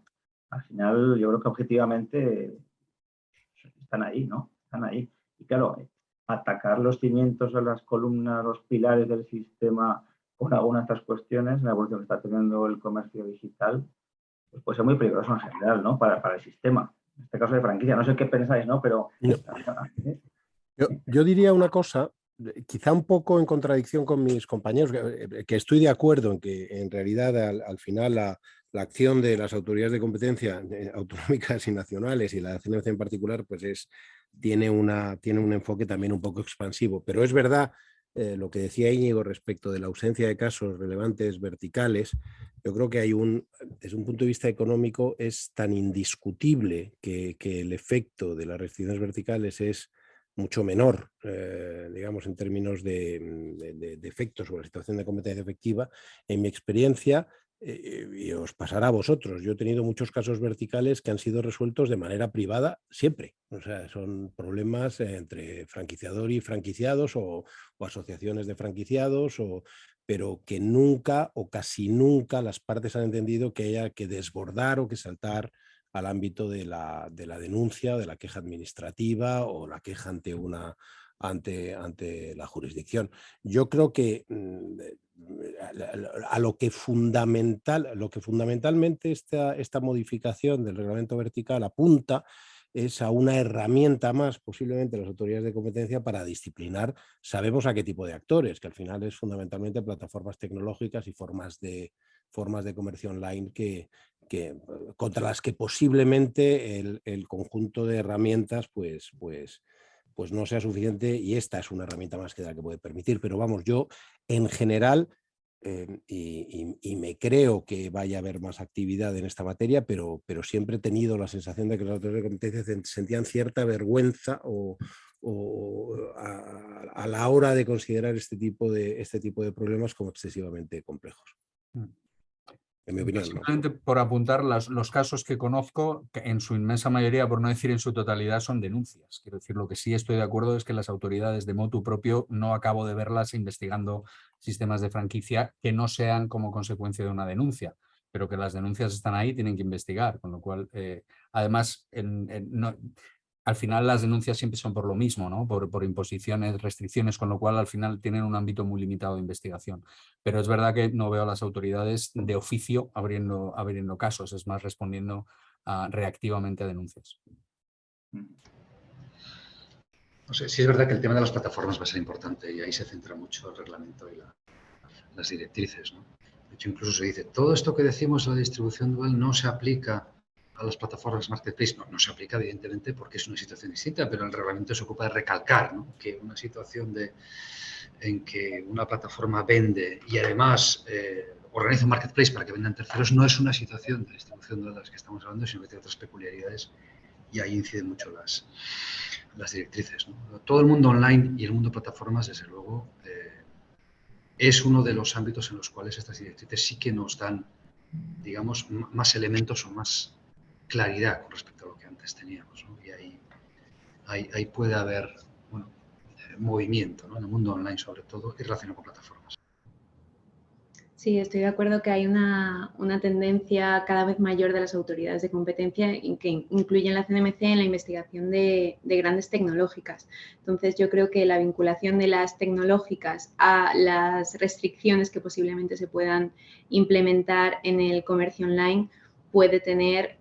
S1: Al final yo creo que objetivamente están ahí, ¿no? Están ahí. Y claro, atacar los cimientos o las columnas, los pilares del sistema con algunas de estas cuestiones, la evolución que está teniendo el comercio digital, pues puede ser muy peligroso en general, ¿no? Para el sistema. En este caso de franquicia, no sé qué pensáis, ¿no? Pero...
S2: No. Yo diría una cosa, quizá un poco en contradicción con mis compañeros, que estoy de acuerdo en que en realidad al final la acción de las autoridades de competencia autonómicas y nacionales y la CNMC en particular pues tiene un enfoque también un poco expansivo, pero es verdad lo que decía Íñigo respecto de la ausencia de casos relevantes verticales. Yo creo que desde un punto de vista económico es tan indiscutible que el efecto de las restricciones verticales es mucho menor, digamos, en términos de efectos sobre la situación de competencia efectiva. En mi experiencia, y os pasará a vosotros, yo he tenido muchos casos verticales que han sido resueltos de manera privada siempre. O sea, son problemas entre franquiciador y franquiciados o asociaciones de franquiciados, pero que nunca o casi nunca las partes han entendido que haya que desbordar o que saltar al ámbito de la denuncia, de la queja administrativa o la queja ante la jurisdicción. Yo creo que lo que fundamentalmente esta modificación del reglamento vertical apunta es a una herramienta más, posiblemente las autoridades de competencia, para disciplinar, sabemos a qué tipo de actores, que al final es fundamentalmente plataformas tecnológicas y formas de comercio online contra las que posiblemente el conjunto de herramientas pues no sea suficiente, y esta es una herramienta más que puede permitir. Pero vamos, yo en general, y me creo que vaya a haber más actividad en esta materia, pero siempre he tenido la sensación de que las autoridades de competencia sentían cierta vergüenza a la hora de considerar este tipo de problemas como excesivamente complejos. En mi opinión,
S4: simplemente por apuntar los casos que conozco, que en su inmensa mayoría, por no decir en su totalidad, son denuncias. Quiero decir, lo que sí estoy de acuerdo es que las autoridades de motu propio no acabo de verlas investigando sistemas de franquicia que no sean como consecuencia de una denuncia, pero que las denuncias están ahí, tienen que investigar, con lo cual, además, al final las denuncias siempre son por lo mismo, ¿no? Por imposiciones, restricciones, con lo cual al final tienen un ámbito muy limitado de investigación. Pero es verdad que no veo a las autoridades de oficio abriendo casos, es más respondiendo reactivamente a denuncias.
S3: No sé, sí es verdad que el tema de las plataformas va a ser importante y ahí se centra mucho el reglamento y las directrices, ¿no? De hecho, incluso se dice, todo esto que decimos de la distribución dual no se aplica a las plataformas marketplace. No se aplica, evidentemente, porque es una situación distinta, pero el reglamento se ocupa de recalcar, ¿no? Que una situación de en que una plataforma vende y además organiza un marketplace para que vendan terceros, no es una situación de distribución de las que estamos hablando, sino que tiene otras peculiaridades y ahí inciden mucho las directrices, ¿no? Todo el mundo online y el mundo de plataformas, desde luego, es uno de los ámbitos en los cuales estas directrices sí que nos dan, digamos, más elementos o más claridad con respecto a lo que antes teníamos, ¿no? Y ahí puede haber, bueno, movimiento, ¿no? En el mundo online sobre todo y relacionado con plataformas.
S5: Sí, estoy de acuerdo que hay una tendencia cada vez mayor de las autoridades de competencia que incluyen la CNMC en la investigación de grandes tecnológicas. Entonces, yo creo que la vinculación de las tecnológicas a las restricciones que posiblemente se puedan implementar en el comercio online puede tener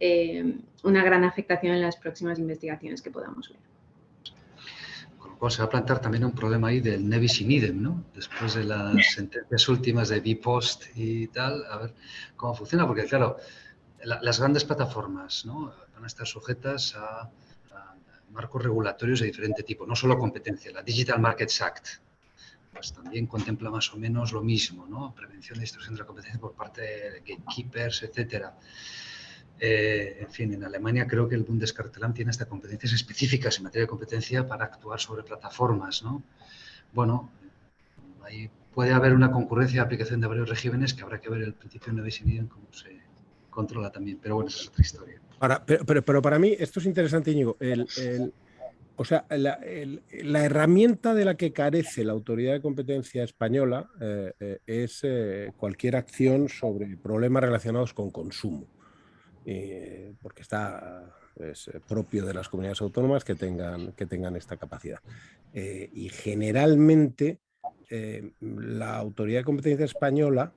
S5: una gran afectación en las próximas investigaciones que podamos ver.
S3: Pues se va a plantear también un problema ahí del nebis in idem, ¿no? Después de las sentencias últimas de Bpost y tal, a ver cómo funciona, porque claro, las grandes plataformas, ¿no? Van a estar sujetas a marcos regulatorios de diferente tipo, no solo competencia. La Digital Markets Act pues también contempla más o menos lo mismo, ¿no? Prevención de distorsión de la competencia por parte de gatekeepers, etcétera. En fin, en Alemania creo que el Bundeskartellamt tiene hasta competencias específicas en materia de competencia para actuar sobre plataformas, ¿no? Bueno, ahí puede haber una concurrencia de aplicación de varios regímenes que habrá que ver el principio de nebis in idem cómo se controla también, pero bueno, esa es otra historia.
S2: Ahora, pero para mí esto es interesante, Íñigo. O sea, la herramienta de la que carece la Autoridad de Competencia Española es cualquier acción sobre problemas relacionados con consumo. Porque es propio de las comunidades autónomas que tengan esta capacidad. Y generalmente la Autoridad de Competencia Española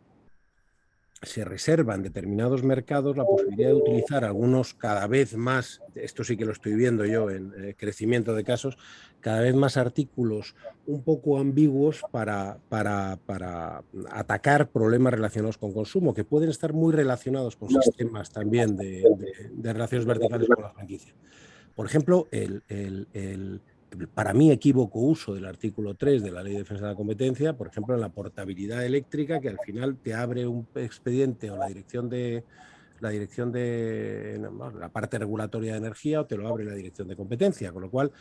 S2: se reserva en determinados mercados la posibilidad de utilizar algunos cada vez más, esto sí que lo estoy viendo yo en crecimiento de casos, cada vez más artículos un poco ambiguos para atacar problemas relacionados con consumo, que pueden estar muy relacionados con sistemas también de relaciones verticales con la franquicia. Por ejemplo, para mí equívoco uso del artículo 3 de la Ley de Defensa de la Competencia, por ejemplo, en la portabilidad eléctrica, que al final te abre un expediente o la dirección de la parte regulatoria de energía o te lo abre la dirección de competencia, con lo cual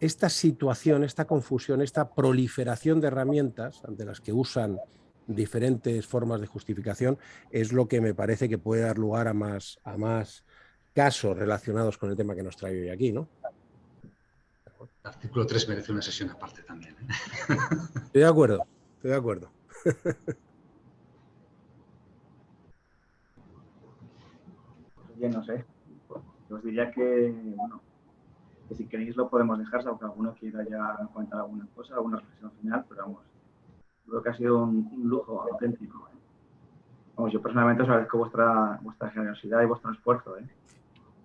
S2: esta situación, esta confusión, esta proliferación de herramientas ante las que usan diferentes formas de justificación es lo que me parece que puede dar lugar a más casos relacionados con el tema que nos trae hoy aquí, ¿no?
S3: El artículo 3 merece una sesión aparte también, ¿eh?
S2: Estoy de acuerdo.
S1: Yo no sé. Os diría que, bueno, que si queréis lo podemos dejar, aunque alguno quiera ya comentar alguna cosa, alguna reflexión final, pero vamos, creo que ha sido un lujo auténtico, ¿eh? Vamos, yo personalmente os agradezco vuestra generosidad y vuestro esfuerzo, ¿eh?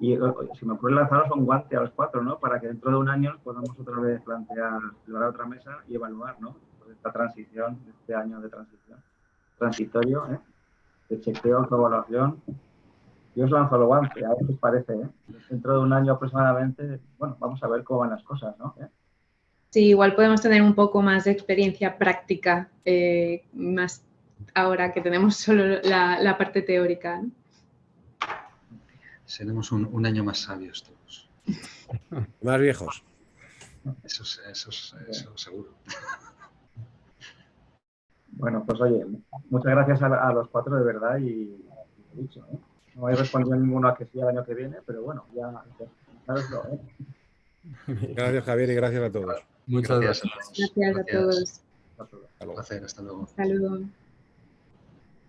S1: Y si me ocurre lanzaros un guante a los cuatro, ¿no? Para que dentro de un año podamos otra vez plantear otra mesa y evaluar, ¿no? Pues esta transición, este año de transición transitorio, ¿eh? De chequeo, autoevaluación. Yo os lanzo el guante, a ver qué os parece, ¿eh? Dentro de un año aproximadamente, bueno, vamos a ver cómo van las cosas, ¿no?
S5: Sí, igual podemos tener un poco más de experiencia práctica, más ahora que tenemos solo la parte teórica, ¿no?
S3: Seremos un año más sabios todos.
S2: Más viejos.
S3: Eso seguro.
S1: Bueno, pues oye, muchas gracias a los cuatro de verdad y lo dicho, ¿eh? No he respondido ninguno a que sí el año que viene, pero bueno, ya sabeslo, ¿eh?
S2: Gracias, Javier, y gracias a todos.
S4: Muchas gracias.
S5: Gracias a todos.
S1: Hasta luego.
S3: Un placer, hasta luego.
S5: Hasta luego.